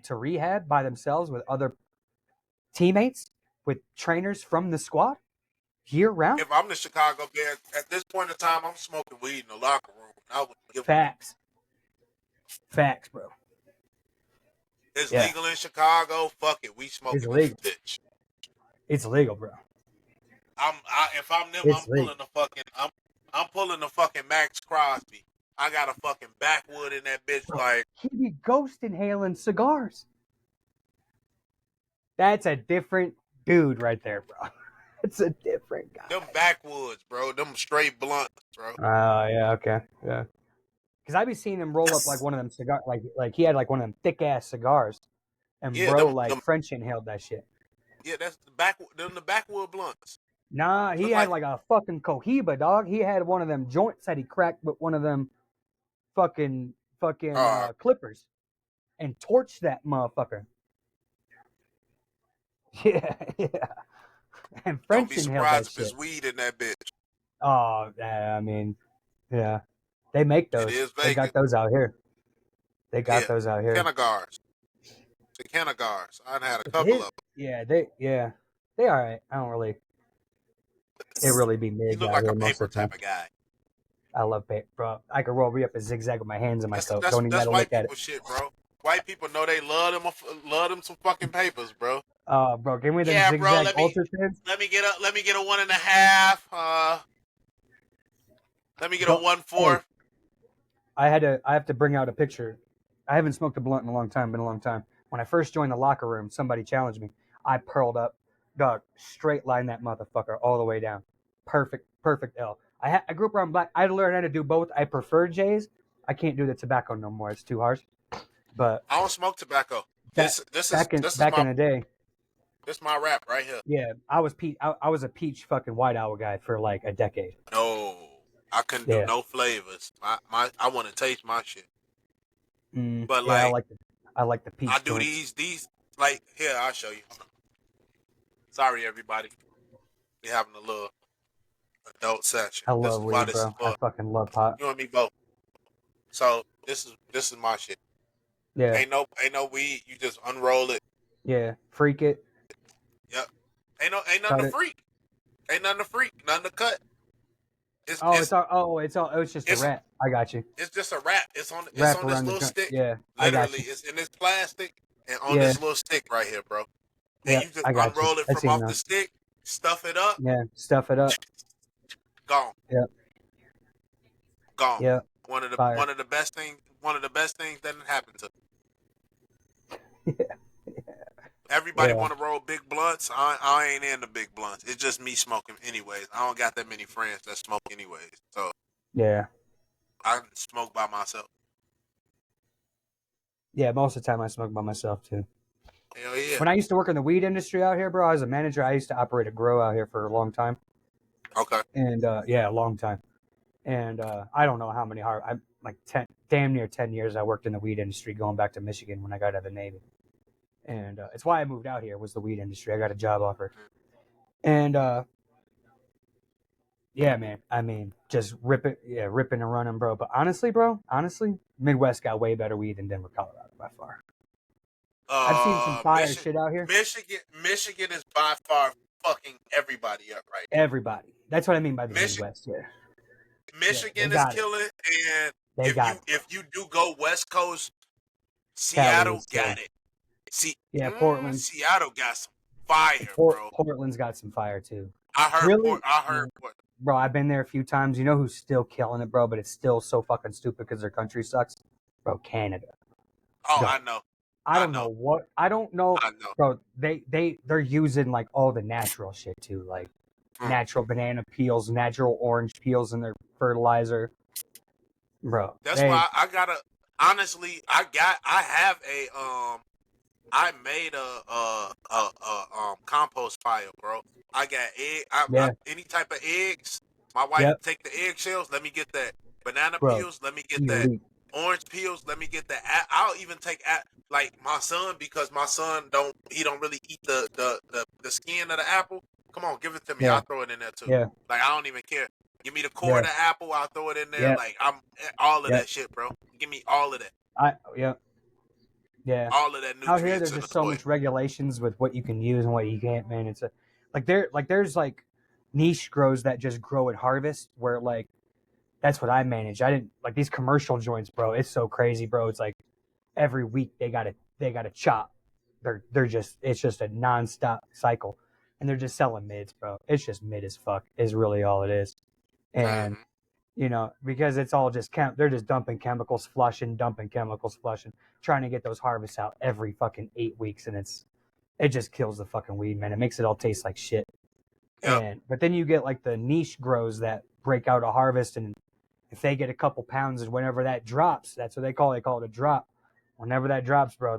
S3: to rehab by themselves with other teammates, with trainers from the squad year round.
S2: If I'm the Chicago Bears, at this point in time, I'm smoking weed in the locker room. I would give
S3: Facts, bro.
S2: It's legal in Chicago. Fuck it, we smoking this bitch.
S3: It's legal, bro.
S2: If I'm them, I'm pulling the fucking Max Crosby. I got a fucking backwood in that bitch.
S3: Bro,
S2: like
S3: he be ghost inhaling cigars. That's a different dude right there, bro. It's a different guy.
S2: Them backwoods, bro. Them straight blunts, bro.
S3: Oh, yeah, okay, yeah. Because I be seeing him roll up like one of them cigar, like he had like one of them thick ass cigars, and bro French inhaled that shit.
S2: Yeah, that's the backwood blunts.
S3: Nah, he had like a fucking Cohiba, dog. He had one of them joints that he cracked with one of them fucking clippers, and torched that motherfucker. Yeah. And French
S2: Don't be
S3: inhaled
S2: surprised
S3: that
S2: if
S3: shit.
S2: it's weed in that bitch.
S3: Oh, I mean, yeah. They make those. They got those out here. They got those out here.
S2: Cannagars. The Cannagars. I've had a couple of them.
S3: Yeah, they all right. I don't really. It really be mid.
S2: You look like a paper type of guy.
S3: I love paper, bro. I could roll me up a zigzag with my hands in my coat. Don't even
S2: that's
S3: look at it.
S2: White people shit, bro. White people know they love them some fucking papers, bro.
S3: Bro, give me them zigzag ultra thins.
S2: Let me get a 1.5. Let me get a 1.4.
S3: I have to bring out a picture. I haven't smoked a blunt in a long time. Been a long time. When I first joined the locker room, somebody challenged me. I pearled up, dog, straight line that motherfucker all the way down. Perfect L. I grew up around black. I learned how to do both. I prefer J's. I can't do the tobacco no more. It's too harsh. But
S2: I don't smoke tobacco. This is
S3: back in the day.
S2: This is my rap right here.
S3: Yeah, I was a peach fucking white owl guy for like a decade.
S2: No, I couldn't do no flavors. I want to taste my shit. But
S3: I like the peach.
S2: I do these like here. I'll show you. Sorry, everybody. We're having a little adult session.
S3: I love weed, bro. I fucking love pot.
S2: You and me both. So this is my shit.
S3: Yeah.
S2: Ain't no weed. You just unroll it.
S3: Yeah. Freak it.
S2: Yep. Ain't nothing to freak. Ain't nothing to freak. Nothing to cut.
S3: It's just a wrap. I got you.
S2: It's just a wrap. It's on this little stick.
S3: Yeah.
S2: Literally, it's in this plastic and on this little stick right here, bro. And you just unroll it from off the stick, stuff it up.
S3: Yeah, stuff it up.
S2: Gone.
S3: Yep.
S2: Gone.
S3: Yeah.
S2: One of the best things that happened to me. Everybody want to roll big blunts. I ain't into big blunts. It's just me smoking anyways. I don't got that many friends that smoke anyways. So
S3: yeah,
S2: I smoke by myself.
S3: Yeah, most of the time I smoke by myself too.
S2: Hell yeah.
S3: When I used to work in the weed industry out here, bro, I was a manager. I used to operate a grow out here for a long time.
S2: Okay.
S3: And a long time. And I don't know how many damn near 10 years I worked in the weed industry going back to Michigan when I got out of the Navy. And it's why I moved out here was the weed industry. I got a job offer. And yeah, man. I mean, just ripping and running, bro. But honestly, Midwest got way better weed than Denver, Colorado by far. I've seen some fire shit out here.
S2: Michigan is by far fucking everybody up right now.
S3: Everybody. That's what I mean by the Midwest. Yeah.
S2: Michigan is killing, and
S3: They got
S2: if you do go West Coast,
S3: Cali
S2: Seattle
S3: is
S2: got it. See,
S3: Portland.
S2: Seattle got some fire, bro.
S3: Portland's got some fire too.
S2: I heard
S3: Really,
S2: Portland.
S3: bro. I've been there a few times. You know who's still killing it, bro? But it's still so fucking stupid because their country sucks, bro. Canada.
S2: Oh,
S3: Dog.
S2: I know.
S3: I don't know,
S2: I know.
S3: bro. They're using like all the natural shit too, like natural banana peels, natural orange peels in their fertilizer, bro.
S2: That's why I gotta. Honestly, I have I made a compost pile, bro. I got any type of eggs. My wife take the eggshells. Let me get that. Banana
S3: bro.
S2: peels. Let me get that. Orange peels. Let me get that. I'll even take like my son, because my son don't really eat the skin of the apple. Come on, give it to me. I'll throw it in there too.
S3: Yeah.
S2: Like, I don't even care. Give me the core of the apple. I'll throw it in there. Like, I'm all of that shit, bro. Give me all of that.
S3: Yeah.
S2: All of that nutrients.
S3: Out here, there's just so much regulations with what you can use and what you can't, man. It's there's like niche grows that just grow at harvest, where like that's what I manage. I didn't like these commercial joints, bro. It's so crazy, bro. It's like every week they gotta chop. It's just a nonstop cycle, and they're just selling mids, bro. It's just mid as fuck is really all it is, and. You know, because it's all just they're just dumping chemicals, flushing, trying to get those harvests out every fucking 8 weeks, and it just kills the fucking weed, man. It makes it all taste like shit. But then you get like the niche grows that break out a harvest, and if they get a couple pounds, and whenever that drops, that's what they call it. They call it a drop. Whenever that drops, bro,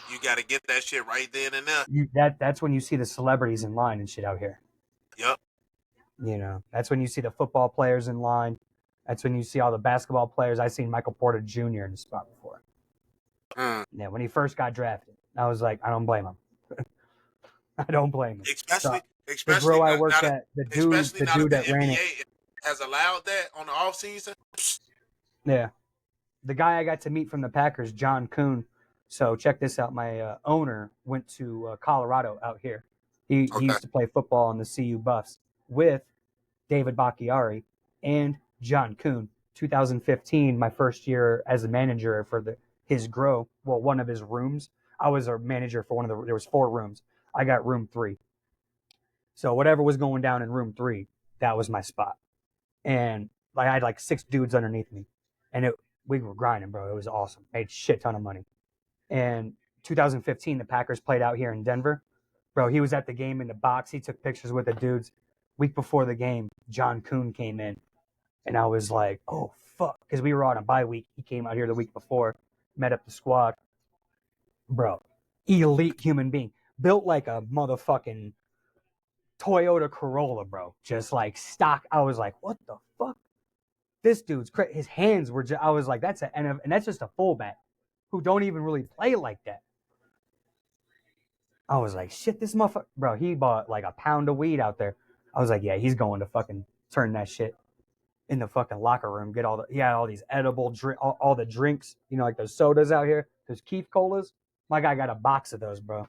S2: you got to get that shit right then and there.
S3: That's when you see the celebrities in line and shit out here.
S2: Yep.
S3: You know, that's when you see the football players in line. That's when you see all the basketball players. I seen Michael Porter Jr. in the spot before. Yeah, when he first got drafted, I was like, I don't blame him. I don't blame him.
S2: Especially
S3: the grow I worked at, the dude that ran it
S2: has allowed that on the off season.
S3: Yeah, the guy I got to meet from the Packers, John Kuhn. So check this out. My owner went to Colorado out here. He used to play football on the CU Buffs with David Bakhtiari and John Kuhn. 2015, my first year as a manager for his grow. Well, one of his rooms. I was a manager for there was 4 rooms. I got room 3. So whatever was going down in room 3, that was my spot. And like I had like 6 dudes underneath me, and we were grinding, bro. It was awesome. Made shit ton of money. And 2015, the Packers played out here in Denver. Bro, he was at the game in the box. He took pictures with the dudes. Week before the game, John Kuhn came in, and I was like, oh, fuck. Because we were on a bye week. He came out here the week before, met up the squad. Bro, elite human being. Built like a motherfucking Toyota Corolla, bro. Just like stock. I was like, what the fuck? This dude's crazy. His hands were just, I was like, that's and that's just a fullback who don't even really play like that. I was like, shit, this motherfucker. Bro, he bought like a pound of weed out there. I was like, yeah, he's going to fucking turn that shit in the fucking locker room. He had all these edible all the drinks, you know, like those sodas out here, those Keith Colas. My guy got a box of those, bro.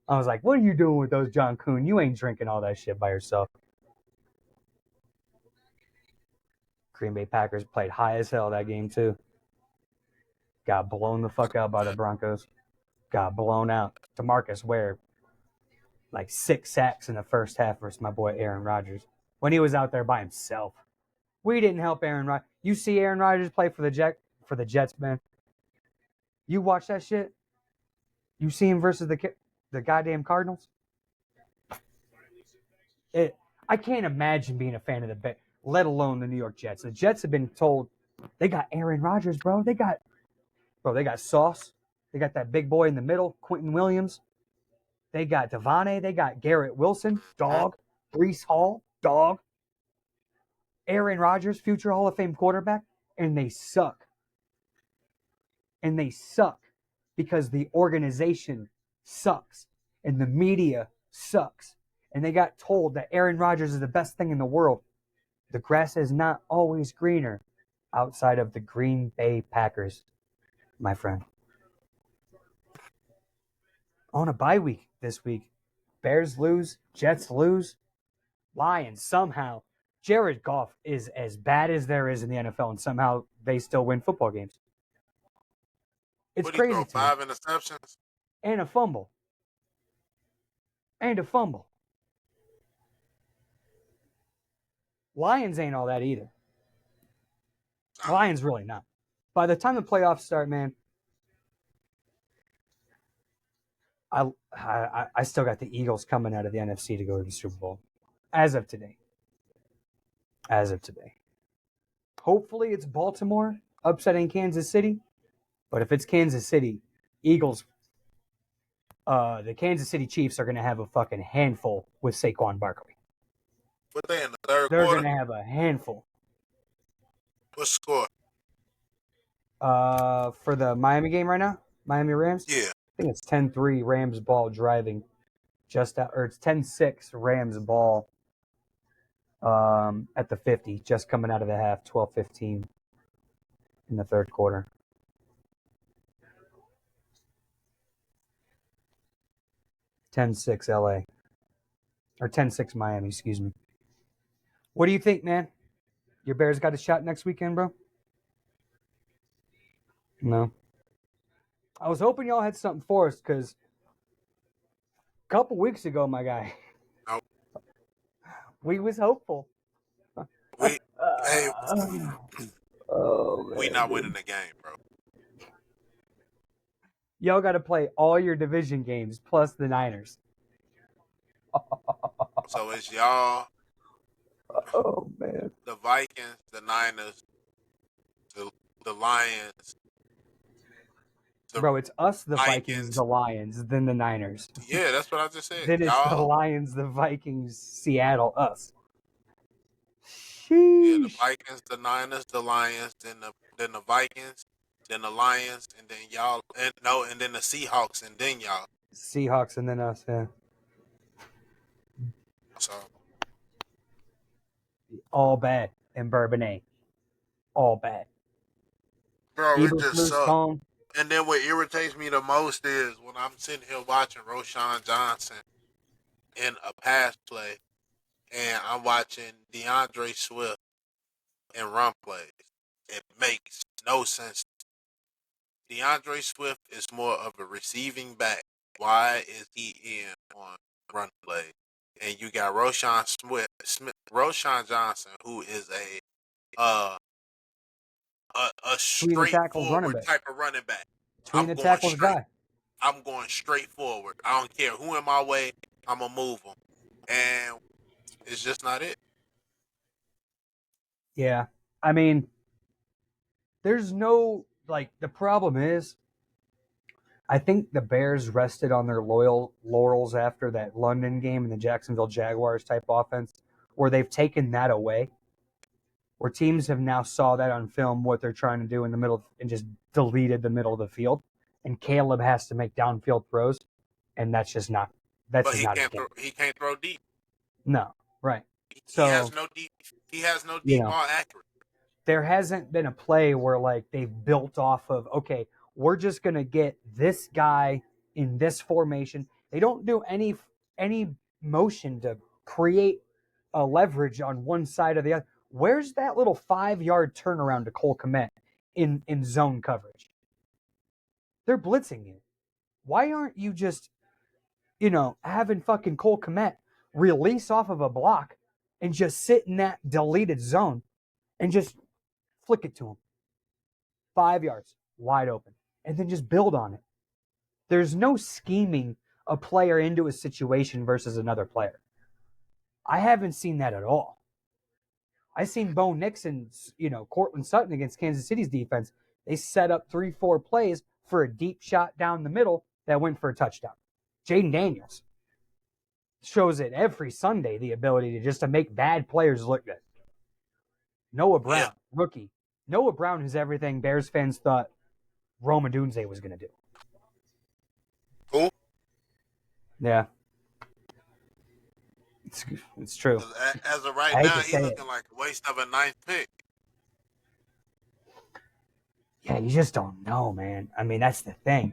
S3: I was like, what are you doing with those, John Kuhn? You ain't drinking all that shit by yourself. Green Bay Packers played high as hell that game too. Got blown the fuck out by the Broncos. Got blown out. DeMarcus Ware, like 6 sacks in the first half versus my boy Aaron Rodgers when he was out there by himself. We didn't help Aaron Rodgers. You see Aaron Rodgers play for the Jets, man. You watch that shit. You see him versus the goddamn Cardinals. I can't imagine being a fan of the let alone the New York Jets. The Jets have been told they got Aaron Rodgers, bro. They got Sauce. They got that big boy in the middle, Quentin Williams. They got Devontae. They got Garrett Wilson, dog. Breece Hall, dog. Aaron Rodgers, future Hall of Fame quarterback, and they suck. And they suck because the organization sucks and the media sucks. And they got told that Aaron Rodgers is the best thing in the world. The grass is not always greener outside of the Green Bay Packers, my friend. On a bye week this week, Bears lose, Jets lose, Lions somehow Jared Goff is as bad as there is in the NFL, and somehow they still win football games. It's
S2: What
S3: crazy
S2: he throw,
S3: to me.
S2: 5 interceptions?
S3: And a fumble. Lions ain't all that either. Lions really not. By the time the playoffs start, man, I still got the Eagles coming out of the NFC to go to the Super Bowl. As of today. Hopefully it's Baltimore upsetting Kansas City. But if it's Kansas City, Eagles, the Kansas City Chiefs are going to have a fucking handful with Saquon Barkley.
S2: What they in the third
S3: They're
S2: quarter?
S3: going to have a handful.
S2: What score?
S3: For the Miami game right now, Miami Rams.
S2: Yeah.
S3: I think it's 10-3 Rams ball driving just out, or it's 10-6 Rams ball at the 50, just coming out of the half, 12-15 in the third quarter. (10-6) LA. Or 10-6 Miami, excuse me. What do you think, man? Your Bears got a shot next weekend, bro? No. I was hoping y'all had something for us, because a couple weeks ago, my guy,
S2: Nope.
S3: we was hopeful.
S2: We
S3: Oh,
S2: not winning the game, bro.
S3: Y'all got to play all your division games plus the Niners.
S2: So it's y'all,
S3: Oh, man.
S2: the Vikings, the Niners, the Lions.
S3: Bro, it's us, the Vikings,
S2: Vikings.
S3: the Lions, then the Niners.
S2: Yeah, that's what I just said.
S3: Then it's the
S2: Y'all,
S3: Lions, the Vikings, Seattle, us.
S2: yeah, the
S3: Sheesh.
S2: Vikings, the Niners, the Lions, then the Vikings, then the Lions, and then y'all, and then the Seahawks, and then y'all.
S3: Seahawks and then us, yeah.
S2: So
S3: All bad in Bourbonnais. All bad.
S2: bro, it
S3: Eagles
S2: just
S3: lose
S2: sucks.
S3: home.
S2: And then what irritates me the most is when I'm sitting here watching Roshan Johnson in a pass play, and I'm watching DeAndre Swift in run plays. It makes no sense. DeAndre Swift is more of a receiving back. Why is he in on run plays? And you got Roshan Johnson, who is a
S3: Between the tackles, running
S2: straightforward
S3: back.
S2: type of running back.
S3: Between the tackles guy.
S2: I'm going straight forward. I don't care who in my way. I'm gonna move them, and it's just not it.
S3: Yeah. I mean, there's no, like, the problem is, I think the Bears rested on their laurels after that London game and the Jacksonville Jaguars type offense, where they've taken that away, where teams have now saw that on film, what they're trying to do in the middle, and just deleted the middle of the field. And Caleb has to make downfield throws, and that's just not. That's
S2: But
S3: just
S2: he
S3: not.
S2: he can't throw deep.
S3: No, right.
S2: He has no deep. He has no deep ball accuracy.
S3: There hasn't been a play where like they've built off of, okay, we're just gonna get this guy in this formation. They don't do any motion to create a leverage on one side or the other. Where's that little 5-yard turnaround to Cole Kmet in zone coverage? They're blitzing you. Why aren't you just, having fucking Cole Kmet release off of a block and just sit in that deleted zone and just flick it to him? 5 yards, wide open, and then just build on it. There's no scheming a player into a situation versus another player. I haven't seen that at all. I seen Bo Nixon's, Cortland Sutton against Kansas City's defense. They set up 3-4 plays for a deep shot down the middle that went for a touchdown. Jaden Daniels shows it every Sunday, the ability to make bad players look good. Noah Brown, rookie. Noah Brown is everything Bears fans thought Rome Odunze was going to do.
S2: Who?
S3: Yeah. It's true.
S2: As of right now, he's looking like a waste of a 9th pick.
S3: Yeah, you just don't know, man. I mean, that's the thing.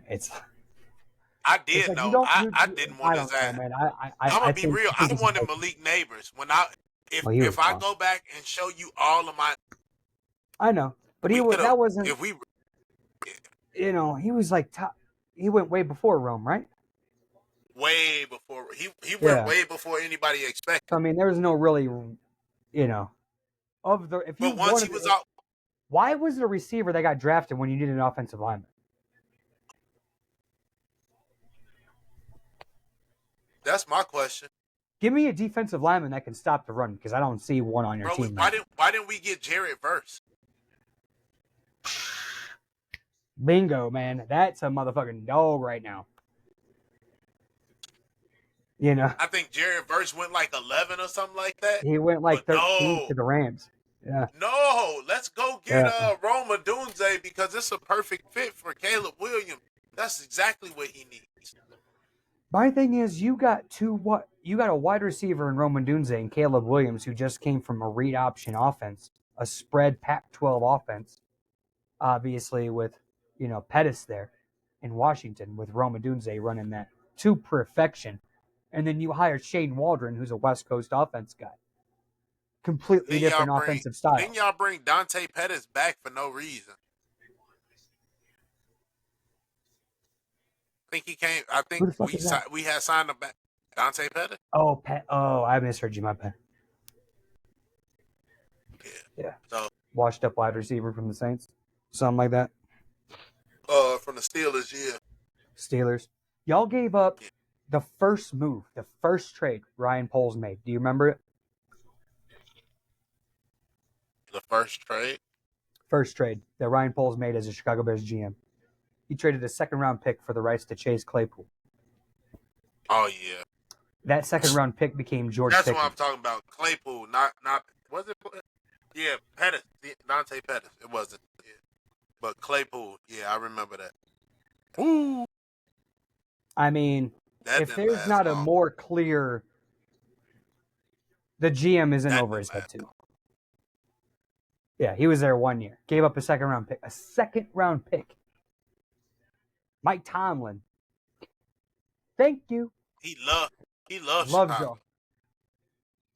S2: I did know. I didn't want his ass.
S3: Man.
S2: I'm gonna be real. I wanted Malik Neighbors If I go back and show you all of my,
S3: I know, but he wasn't.
S2: If we,
S3: He was like top. He went way before Rome, right?
S2: Way before he went way before anybody expected.
S3: So, I mean, there was no really,
S2: But once he was out,
S3: why was it a receiver that got drafted when you needed an offensive lineman?
S2: That's my question.
S3: Give me a defensive lineman that can stop the run, because I don't see one on your team.
S2: Why didn't we get Jared Verse?
S3: Bingo, man. That's a motherfucking dog right now.
S2: I think Jared Verse went like 11 or something like that.
S3: He went like 13 to the Rams. Yeah.
S2: No, let's go get Rome Odunze because it's a perfect fit for Caleb Williams. That's exactly what he needs.
S3: My thing is, you got a wide receiver in Rome Odunze and Caleb Williams, who just came from a read option offense, a spread Pac-12 offense, obviously with Pettis there in Washington, with Rome Odunze running that to perfection. And then you hire Shane Waldron, who's a West Coast offense guy. Completely different offensive style.
S2: Didn't y'all bring Dante Pettis back for no reason? I think he came. I think we had signed him back. Dante Pettis?
S3: Oh, I misheard you, my bad. Yeah.
S2: So,
S3: washed up wide receiver from the Saints. Something like that.
S2: From the Steelers, yeah.
S3: Steelers. Y'all gave up the first move, the first trade Ryan Poles made. Do you remember it?
S2: The first trade?
S3: First trade that Ryan Poles made as a Chicago Bears GM. He traded a second-round pick for the rights to Chase Claypool.
S2: Oh, yeah.
S3: That second-round pick became George Pickens.
S2: That's what I'm talking about. Claypool, not was it? Yeah, Pettis. Dante Pettis. It wasn't. Yeah. But Claypool, yeah, I remember that.
S3: Ooh. I mean, if there's not a more clear... The GM isn't over his head, too. Yeah, he was there 1 year. Gave up a second-round pick. A second-round pick. Mike Tomlin. Thank you.
S2: He loves
S3: y'all.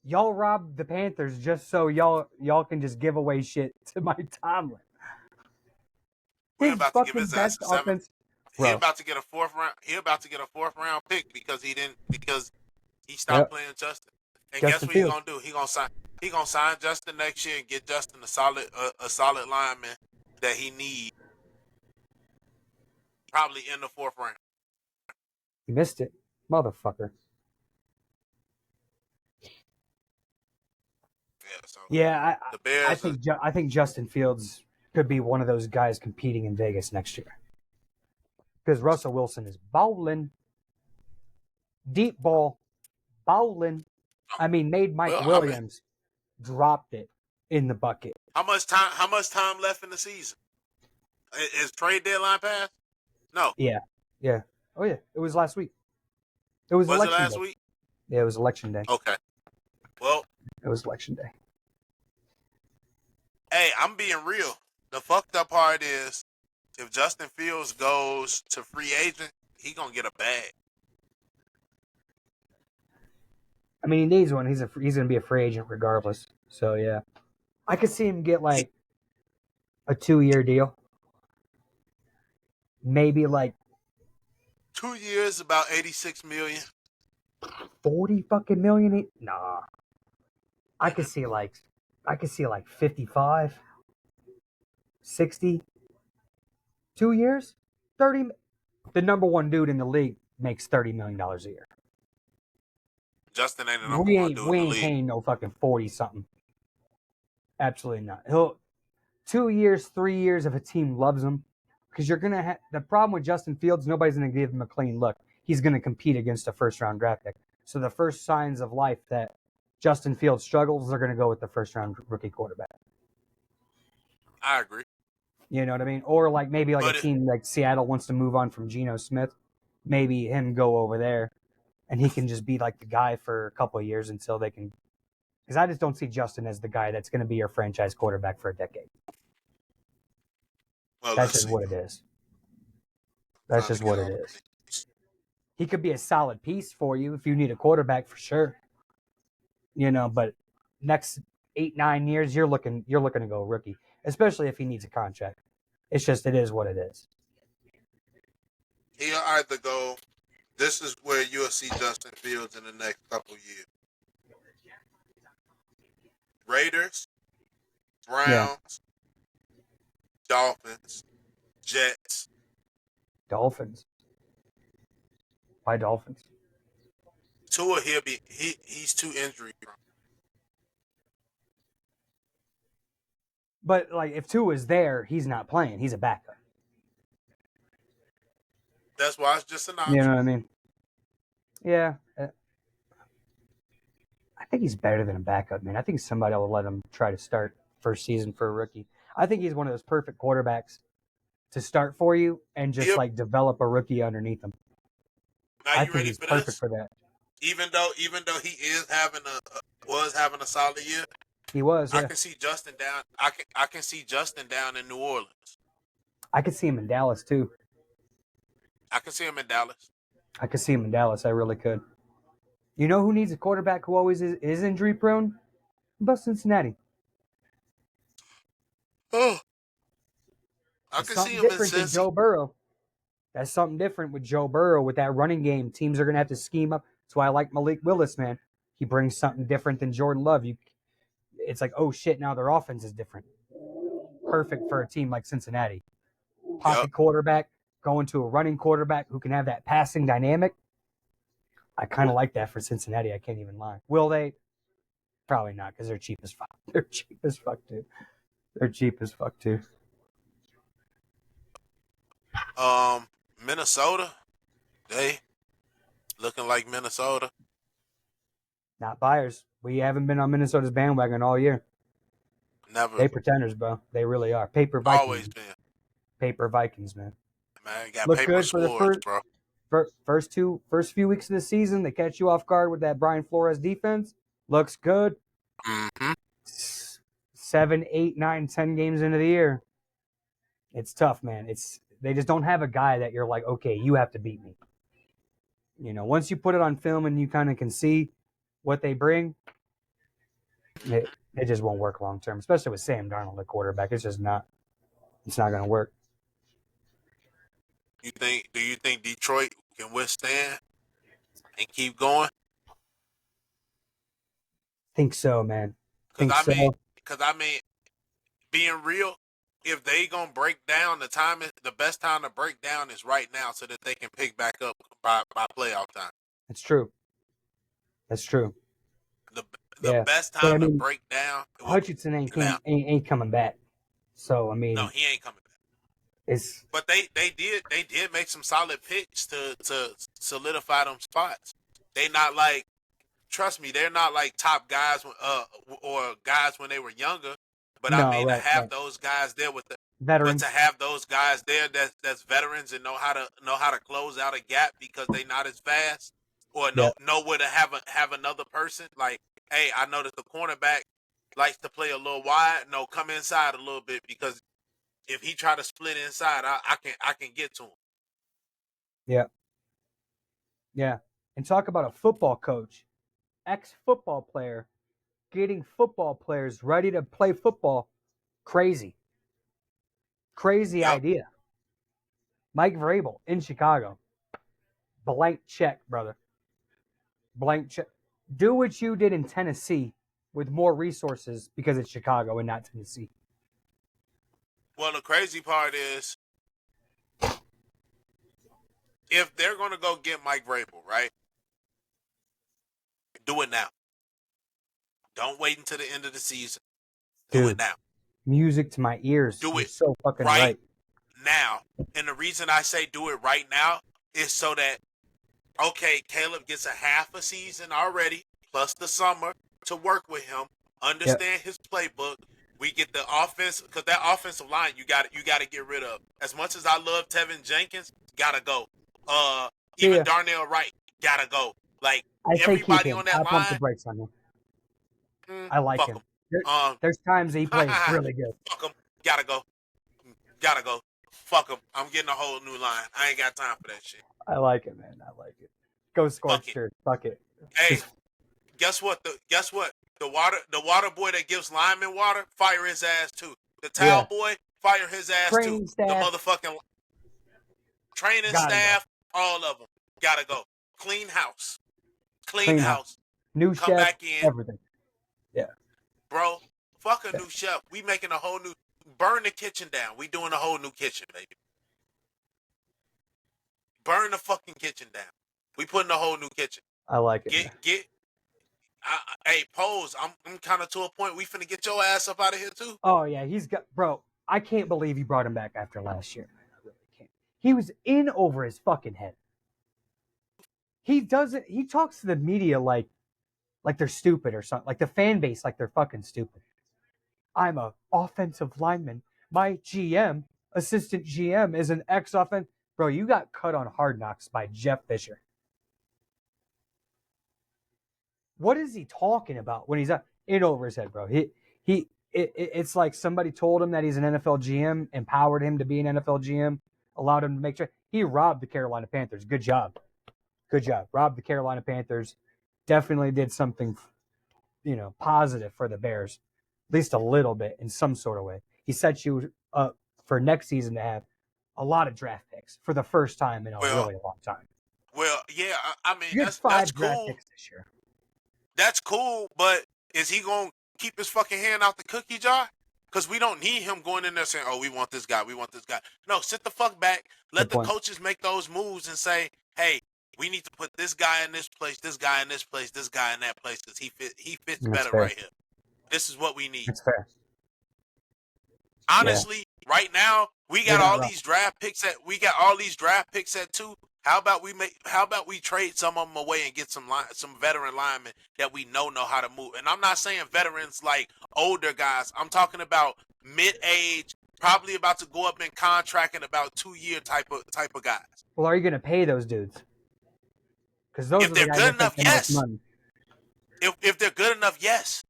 S3: Y'all robbed the Panthers just so y'all can just give away shit to Mike Tomlin.
S2: He's about to give his ass offense. He about to get a fourth round pick because he stopped playing Justin. And guess what he's gonna do? He gonna sign Justin next year and get Justin a solid lineman that he needs. Probably in the fourth round.
S3: You missed it, motherfucker. Yeah,
S2: the Bears.
S3: I think Justin Fields could be one of those guys competing in Vegas next year. Because Russell Wilson is bowling. Deep ball. Bowling. I mean, made Mike Williams dropped it in the bucket.
S2: How much time left in the season? Is trade deadline passed? No.
S3: Yeah. Oh, yeah. It was last week. Was it last week? Yeah, it was election day.
S2: Okay. Well.
S3: It was election day.
S2: Hey, I'm being real. The fucked up part is if Justin Fields goes to free agent, he gonna get a bag.
S3: I mean, he needs one. He's gonna be a free agent regardless. So yeah, I could see him get like a 2-year deal. Maybe like
S2: 2 years, about $86 million.
S3: 40 fucking million. Nah, I could see like 55, 60. 2 years, 30. The number one dude in the league makes $30 million a year.
S2: Justin ain't the number one dude in the league.
S3: We ain't paying no fucking 40 something. Absolutely not. 2 years, 3 years if a team loves him. Because you're going to have the problem with Justin Fields, nobody's going to give him a clean look. He's going to compete against a first round draft pick. So the first signs of life that Justin Fields struggles, they're going to go with the first round rookie quarterback.
S2: I agree.
S3: You know what I mean? Or like maybe like a team like Seattle wants to move on from Geno Smith. Maybe him go over there and he can just be like the guy for a couple of years until they can. Because I just don't see Justin as the guy that's going to be your franchise quarterback for a decade.
S2: Well,
S3: that's just what it is. That's just what it is. He could be a solid piece for you if you need a quarterback for sure. You know, but next 8-9 years, you're looking to go rookie, especially if he needs a contract. It is what it is.
S2: He'll either go. This is where you'll see Justin Fields in the next couple years. Raiders, Browns, Dolphins, Jets.
S3: Dolphins. Why Dolphins?
S2: Tua, he's too injury prone.
S3: But like, if Tua is there, he's not playing. He's a backup.
S2: That's why it's just an option.
S3: You know what I mean? Yeah. I think he's better than a backup, man. I think somebody will let him try to start first season for a rookie. I think he's one of those perfect quarterbacks to start for you and just like develop a rookie underneath him.
S2: Now,
S3: I think he's perfect for that.
S2: Even though he is having a solid year,
S3: he was. Yeah.
S2: I can see Justin down. I can see Justin down in New Orleans.
S3: I could see him in Dallas too.
S2: I can see him in Dallas.
S3: I could see him in Dallas. I really could. You know who needs a quarterback who always is injury prone? But Cincinnati.
S2: Oh, I can see him in Cincinnati.
S3: Joe Burrow. That's something different with Joe Burrow with that running game. Teams are going to have to scheme up. That's why I like Malik Willis, man. He brings something different than Jordan Love. It's like, oh shit, now their offense is different. Perfect for a team like Cincinnati. Pocket quarterback, going to a running quarterback who can have that passing dynamic. I kind of like that for Cincinnati. I can't even lie. Will they? Probably not, because they're cheap as fuck. They're cheap as fuck too.
S2: Minnesota, they looking like Minnesota.
S3: Not buyers. We haven't been on Minnesota's bandwagon all year.
S2: Never.
S3: They pretenders, bro. They really are. Paper Vikings.
S2: Always been.
S3: Paper Vikings, man.
S2: Man, got
S3: look
S2: paper
S3: good for
S2: sports,
S3: the
S2: bro.
S3: First few weeks of the season, they catch you off guard with that Brian Flores defense. Looks good.
S2: Mm-hmm.
S3: 7, 8, 9, 10 games into the year, it's tough, man. They just don't have a guy that you're like, okay, you have to beat me. You know, once you put it on film and you kind of can see what they bring, it just won't work long term, especially with Sam Darnold at quarterback. It's not going to work.
S2: Do you think Detroit can withstand and keep going?
S3: Think so, man.
S2: Because I mean, being real, if they gonna break down, the best time to break down is right now, so that they can pick back up by playoff time.
S3: That's true.
S2: The best time to break down.
S3: Hutchinson ain't coming back. So I mean,
S2: no, he ain't coming back. But they did make some solid picks to solidify them spots. They not like, trust me, they're not like top guys or guys when they were younger. But no, I mean, to have those guys there with the veterans, but to have those guys there that's veterans and know how to close out a gap because they not as fast, or know where to have another person. Like, hey, I know that the cornerback likes to play a little wide. No, come inside a little bit, because if he try to split inside, I can get to him.
S3: Yeah. And talk about a football coach, ex-football player, getting football players ready to play football. Crazy idea. Mike Vrabel in Chicago. Blank check, brother. Blank check. Do what you did in Tennessee with more resources, because it's Chicago and not Tennessee.
S2: Well, the crazy part is, if they're going to go get Mike Vrabel, right? Do it now. Don't wait until the end of the season. Do it now.
S3: Music to my ears.
S2: Do it
S3: so fucking right
S2: now. And the reason I say do it right now is so that, okay, Caleb gets a half a season already, plus the summer, to work with him, understand his playbook. We get the offense, because that offensive line you got to get rid of. As much as I love Tevin Jenkins, gotta go. Even Darnell Wright, gotta go. Like, everybody on that line.
S3: I'll pump the brakes on him. I like him. There's times he plays really good.
S2: Fuck him. Gotta go. Fuck him. I'm getting a whole new line. I ain't got time for that shit.
S3: I like it, man. I like it. Go Scorcher. Fuck it.
S2: Hey, guess what? The water boy that gives linemen water, fire his ass too. The towel boy, fire his ass
S3: Training
S2: too.
S3: staff.
S2: The motherfucking training
S3: Gotta
S2: staff, all of them gotta go. Clean house.
S3: Clean house. New
S2: Come
S3: chef,
S2: back in,
S3: everything. Yeah.
S2: bro. Fuck a new chef. We making a whole new. Burn the kitchen down. We doing a whole new kitchen, baby. Burn the fucking kitchen down. We putting a whole new kitchen.
S3: I like it.
S2: Hey, Pose. I'm kind of to a point. We finna get your ass up out of here too.
S3: Oh yeah, he's got, bro. I can't believe you brought him back after last year. I really can't. He was in over his fucking head. He doesn't. He talks to the media like they're stupid or something. Like the fan base, like they're fucking stupid. I'm a offensive lineman. My GM, assistant GM, is an ex-offense. Bro, you got cut on Hard Knocks by Jeff Fisher. What is he talking about when he's in over his head, bro? It's like somebody told him that he's an NFL GM, empowered him to be an NFL GM, allowed him to make sure. He robbed the Carolina Panthers. Good job. Good job. Robbed the Carolina Panthers. Definitely did something, positive for the Bears. At least a little bit in some sort of way. He set you up for next season to have a lot of draft picks for the first time in a really long time.
S2: Well, yeah, I mean,
S3: you
S2: that's
S3: draft
S2: cool.
S3: Picks this year.
S2: That's cool, but is he going to keep his fucking hand out the cookie jar? Because we don't need him going in there saying, oh, we want this guy, we want this guy. No, sit the fuck back. Let the coaches make those moves and say, hey, we need to put this guy in this place, this guy in this place, this guy in that place because he fits better right here. This is what we need.
S3: That's fair.
S2: Honestly, right now we got all these draft picks at 2. How about we trade some of them away and get some veteran linemen that we know how to move? And I'm not saying veterans like older guys. I'm talking about mid-age, probably about to go up in contract in about 2-year type of guys.
S3: Well, are you going to pay those dudes? Because those
S2: if they're good enough, yes. If they're good enough, yes.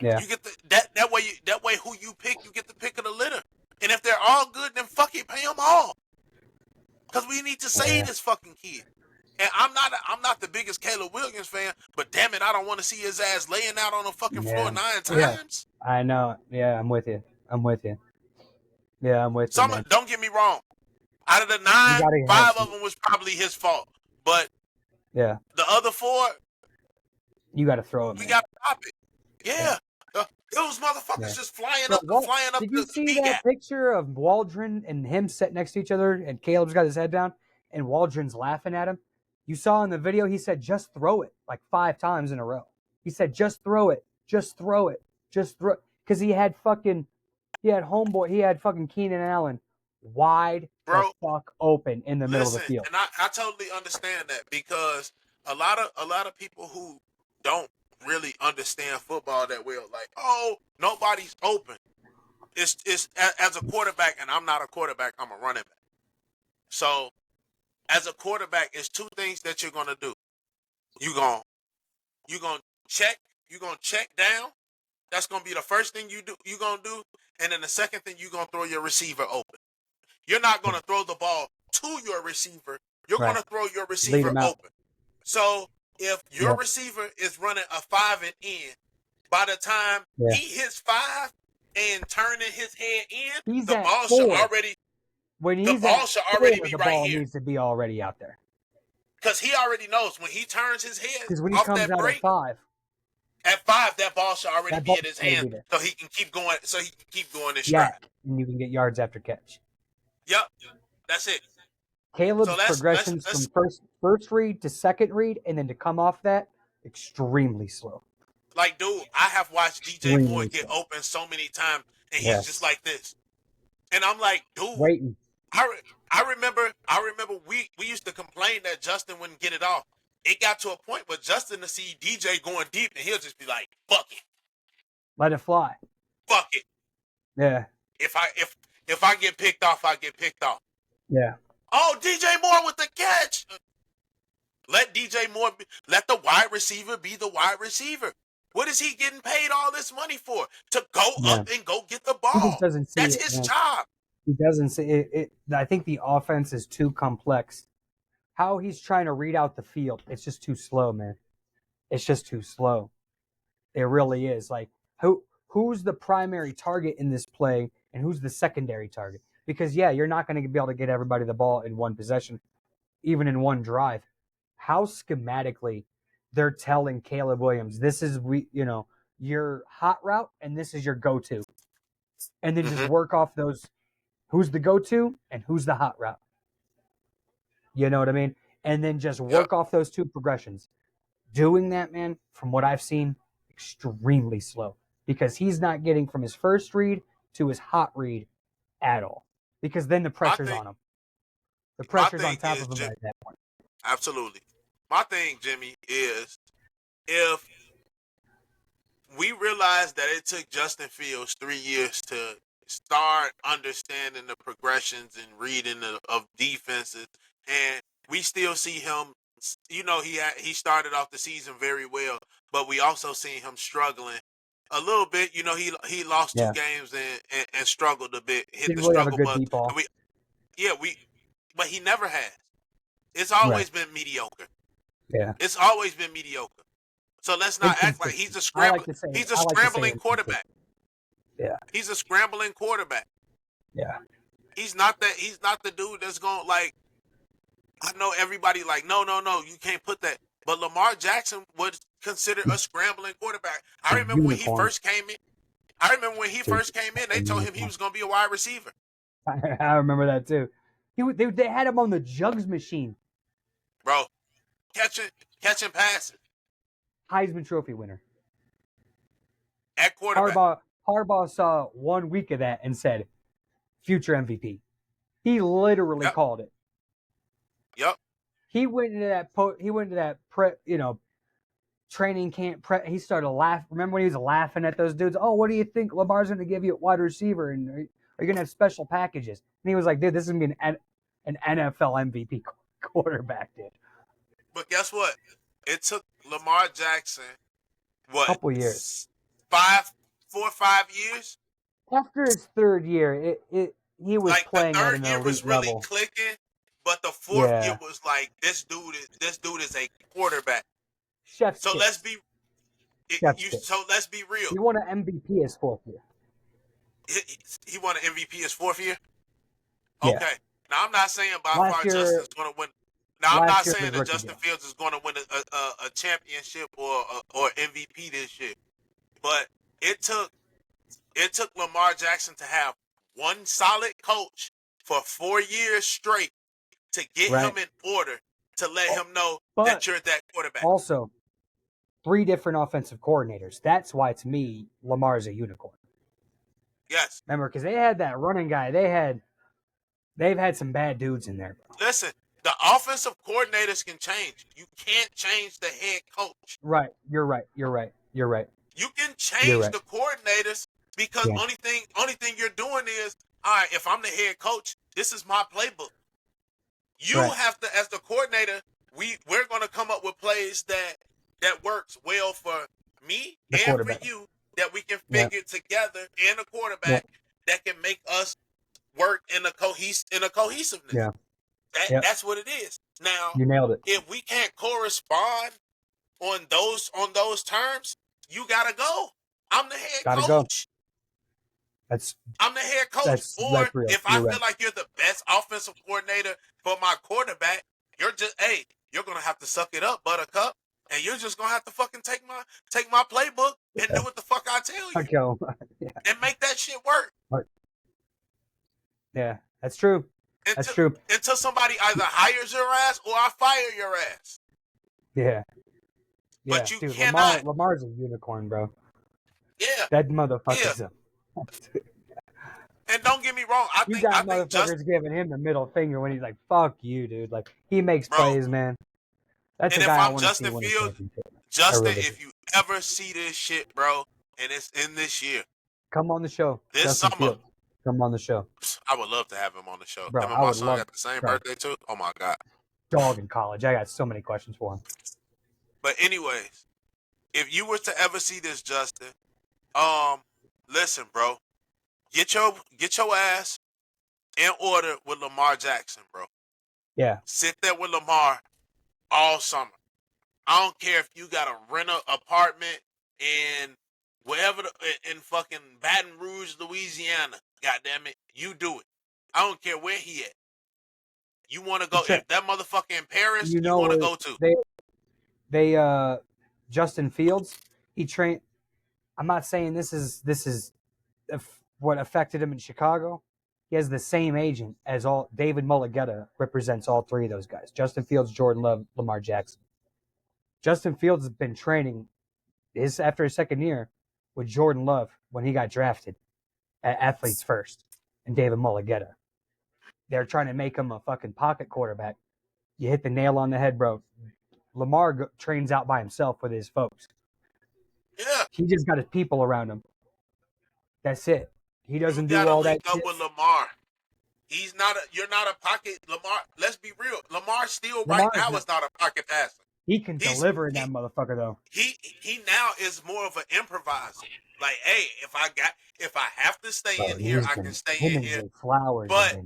S3: Yeah.
S2: You get that way who you pick, you get the pick of the litter. And if they're all good, then fuck it, pay them all. Because we need to save this fucking kid. And I'm not the biggest Caleb Williams fan, but damn it, I don't want to see his ass laying out on the fucking floor 9 times.
S3: Yeah. I know. Yeah, I'm with you. Yeah, I'm with you.
S2: Don't get me wrong. Out of the 9, 5 of them was probably his fault. But the other 4,
S3: you got to throw them.
S2: We got to stop it. Yeah. Those motherfuckers just flying up.
S3: Did you see that picture of Waldron and him sitting next to each other and Caleb's got his head down and Waldron's laughing at him? You saw in the video, he said, just throw it like 5 times in a row. He said, just throw it. Just throw it. Just throw it. Because he had fucking Keenan Allen wide the fuck open in the middle of the field.
S2: And I totally understand that because a lot of people who don't really understand football that well, like, oh, nobody's open. It's as a quarterback, and I'm not a quarterback, I'm a running back. So as a quarterback, it's 2 things that you're gonna do. You're gonna check down. That's gonna be the first thing you're gonna do, and then the second thing you're gonna throw your receiver open. You're not gonna throw the ball to your receiver. You're gonna throw your receiver open. So if your receiver is running a 5 and in, by the time he hits 5 and turning his head in, the ball should already be
S3: the
S2: right
S3: ball
S2: here.
S3: Needs to be already out there.
S2: Because he already knows when he turns his head
S3: when he
S2: off
S3: comes
S2: that
S3: out
S2: break, at 5, that ball should already be in his hand, so he can keep going. So he can keep going this stride.
S3: And you can get yards after catch.
S2: Yep, that's it.
S3: Caleb's progressions from first read to second read, and then to come off that, extremely slow.
S2: Like, dude, I have watched DJ Moore get open so many times, and he's just like this. And I'm like, dude,
S3: waiting.
S2: I remember we used to complain that Justin wouldn't get it off. It got to a point where Justin to see DJ going deep, and he'll just be like, fuck it.
S3: Let it fly.
S2: Fuck it.
S3: Yeah.
S2: If I get picked off, I get picked off.
S3: Yeah.
S2: Oh, DJ Moore with the catch. Let DJ Moore let the wide receiver be the wide receiver. What is he getting paid all this money for? To go up and go get the ball.
S3: He just doesn't see
S2: That's
S3: it,
S2: his job.
S3: He doesn't see it. I think the offense is too complex. How he's trying to read out the field, it's just too slow, man. It's just too slow. It really is. Like who's the primary target in this play and who's the secondary target? Because yeah, you're not going to be able to get everybody the ball in one possession, even in one drive. How schematically they're telling Caleb Williams, this is your hot route and this is your go-to. And then just work off those who's the go-to and who's the hot route. You know what I mean? And then just work off those two progressions. Doing that, man, from what I've seen, extremely slow because he's not getting from his first read to his hot read at all because then the pressure's on him. The pressure's on top of him at that point.
S2: Absolutely. My thing, Jimmy, is if we realize that it took Justin Fields 3 years to start understanding the progressions and reading of defenses, and we still see him. He started off the season very well, but we also seen him struggling a little bit. He lost 2 games and struggled a bit. Hit the struggle bus. But he never has. It's always been mediocre.
S3: Yeah,
S2: it's always been mediocre. So let's not act like he's a scrambling quarterback.
S3: Yeah,
S2: he's a scrambling quarterback.
S3: Yeah,
S2: he's not the dude that's going like. I know everybody like no, you can't put that. But Lamar Jackson was considered a scrambling quarterback. I remember when he first came in. They told him he was going to be a wide receiver.
S3: I remember that too. They had him on the jugs machine,
S2: bro. Catching passes.
S3: Heisman Trophy winner.
S2: At quarterback.
S3: Harbaugh saw 1 week of that and said, "Future MVP." He literally called it.
S2: Yep.
S3: He went into that training camp. He started laughing. Remember when he was laughing at those dudes? Oh, what do you think Lamar's going to give you at wide receiver? And are you going to have special packages? And he was like, dude, this is going to be an NFL MVP quarterback, dude.
S2: But guess what? It took Lamar Jackson,
S3: a couple years.
S2: 4 or 5 years?
S3: After his 3rd year, he was playing at an elite level. The 3rd year was really
S2: clicking. But the 4th year was like this dude is a quarterback. So let's be real.
S3: He won an MVP his 4th year.
S2: He won an MVP his 4th year?
S3: Yeah.
S2: Okay. Now I'm not saying by far Justin's going to win. Now I'm not saying that Justin Fields is going to win a championship or MVP this year. But it took Lamar Jackson to have one solid coach for 4 years straight to get him in order to let him know that you're that quarterback.
S3: Also, 3 different offensive coordinators. That's why, to me, Lamar's a unicorn.
S2: Yes.
S3: Remember, because they had that running guy. They've had some bad dudes in there. Bro.
S2: Listen, the offensive coordinators can change. You can't change the head coach.
S3: Right. You're right.
S2: You can change the coordinators because only thing you're doing is, all right, if I'm the head coach, this is my playbook. You have to, as the coordinator, we're going to come up with plays that works well for me and for you that we can figure together and a quarterback that can make us work in a cohesiveness.
S3: Yeah.
S2: That's what it is. Now,
S3: you nailed it.
S2: If we can't correspond on those terms, you gotta go. I'm the head coach.
S3: Go.
S2: I'm the head coach. Or if I feel like you're the best offensive coordinator for my quarterback, you're gonna have to suck it up, Buttercup, and you're just gonna have to fucking take my playbook and do what the fuck I tell you. And make that shit work.
S3: Yeah, that's true.
S2: Until somebody either hires your ass or I fire your ass.
S3: Yeah.
S2: But you cannot.
S3: Lamar's a unicorn, bro.
S2: Yeah.
S3: That motherfucker's a.
S2: And don't get me wrong, I think
S3: motherfuckers giving him the middle finger when he's like, "Fuck you, dude." Like he makes plays, man. That's
S2: and
S3: the guy
S2: if
S3: I
S2: I'm
S3: want
S2: Justin
S3: to see
S2: Fields, if you ever see this shit, bro, and it's in this year,
S3: come on the show.
S2: This
S3: Justin
S2: summer,
S3: Fields. Come on the show.
S2: I would love to have him on the show.
S3: Bro,
S2: him and my son got the same birthday too. Oh my god.
S3: Dog in college. I got so many questions for him.
S2: But anyways, if you were to ever see this, Justin, listen, bro. Get your ass in order with Lamar Jackson, bro.
S3: Yeah.
S2: Sit there with Lamar all summer. I don't care if you got to rent an apartment in in fucking Baton Rouge, Louisiana. God damn it, you do it. I don't care where he at. You want to go if that motherfucker in Paris? You want to go to?
S3: They Justin Fields. He trained. I'm not saying this is what affected him in Chicago. He has the same agent as all. David Mulligetta represents all three of those guys: Justin Fields, Jordan Love, Lamar Jackson. Justin Fields has been training after his second year with Jordan Love when he got drafted at Athletes First and David Mulligetta. They're trying to make him a fucking pocket quarterback. You hit the nail on the head, bro. Lamar trains out by himself with his folks.
S2: Yeah.
S3: He just got his people around him. That's it. He doesn't do
S2: gotta
S3: all that
S2: link up
S3: shit.
S2: with Lamar. You're not a pocket Lamar. Let's be real. Lamar right now is not a pocket passer.
S3: He can deliver in that motherfucker though.
S2: He now is more of an improviser. Like, hey, if I have to stay in here, I can stay in here.
S3: Flowers,
S2: but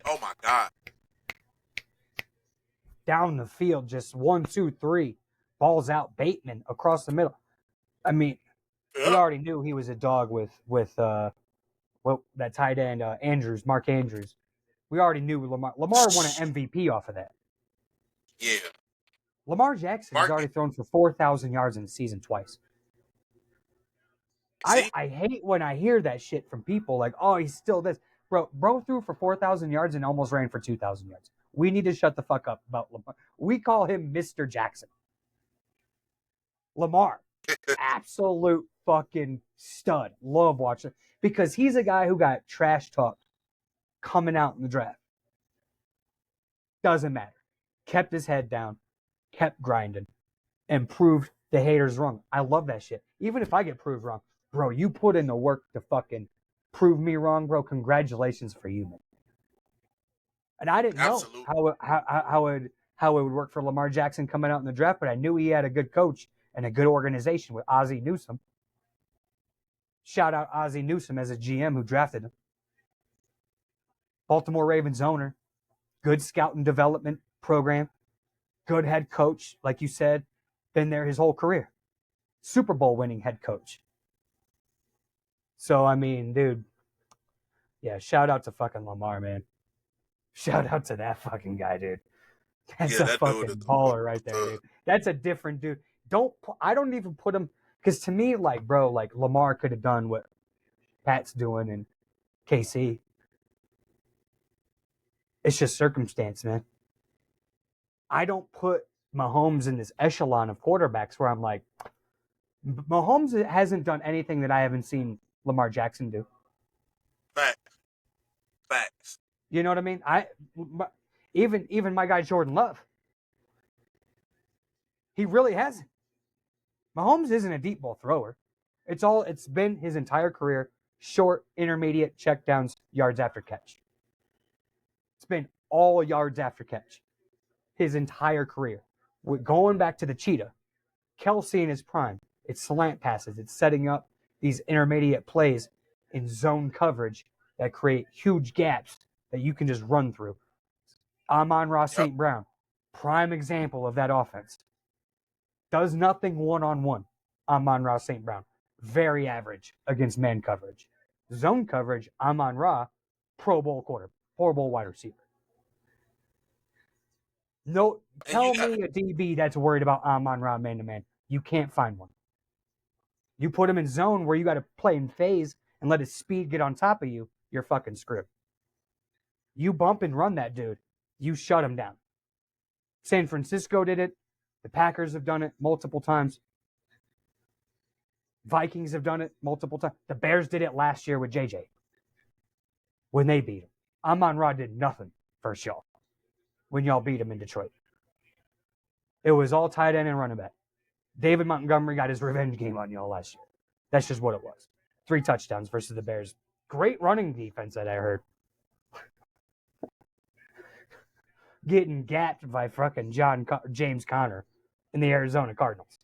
S2: oh my God,
S3: down the field, just 1, 2, 3, balls out. Bateman across the middle. I mean, we already knew he was a dog with that tight end Andrews, Mark Andrews. We already knew Lamar won an MVP off of that.
S2: Yeah.
S3: Lamar Jackson has already thrown for 4,000 yards in the season twice. I hate when I hear that shit from people like, oh, he's still this. Bro threw for 4,000 yards and almost ran for 2,000 yards. We need to shut the fuck up about Lamar. We call him Mr. Jackson. Lamar, absolute fucking stud. Love watching because he's a guy who got trash talked coming out in the draft. Doesn't matter. Kept his head down, kept grinding, and proved the haters wrong. I love that shit. Even if I get proved wrong, bro, you put in the work to fucking prove me wrong, bro. Congratulations for you, man. And I didn't know how it would work for Lamar Jackson coming out in the draft, but I knew he had a good coach and a good organization with Ozzie Newsome. Shout out Ozzie Newsome as a GM who drafted him. Baltimore Ravens owner, good scout and development program, good head coach, like you said, been there his whole career. Super Bowl winning head coach. So, I mean, dude, yeah, shout out to fucking Lamar, man. Shout out to that fucking guy, dude. That's a fucking baller right there, dude. That's a different dude. I don't even put him, because to me, like, bro, like Lamar could have done what Pat's doing in KC. It's just circumstance, man. I don't put Mahomes in this echelon of quarterbacks where I'm like, Mahomes hasn't done anything that I haven't seen Lamar Jackson do.
S2: Facts.
S3: You know what I mean? Even my guy Jordan Love, he really hasn't. Mahomes isn't a deep ball thrower. It's been his entire career, short, intermediate, checkdowns, yards after catch. It's been all yards after catch. His entire career. Going back to the cheetah, Kelsey in his prime, it's slant passes. It's setting up these intermediate plays in zone coverage that create huge gaps that you can just run through. Amon-Ra St. Brown, prime example of that offense. Does nothing one-on-one. Amon-Ra St. Brown, very average against man coverage. Zone coverage, Amon-Ra, Pro Bowl wide receiver. No, tell me a DB that's worried about Amon-Ra man-to-man. You can't find one. You put him in zone where you got to play in phase and let his speed get on top of you, you're fucking screwed. You bump and run that dude, you shut him down. San Francisco did it. The Packers have done it multiple times. Vikings have done it multiple times. The Bears did it last year with JJ when they beat him. Amon-Ra did nothing versus y'all when y'all beat him in Detroit. It was all tight end and running back. David Montgomery got his revenge game on y'all last year. That's just what it was. 3 touchdowns versus the Bears. Great running defense that I heard. Getting gapped by fucking James Conner in the Arizona Cardinals.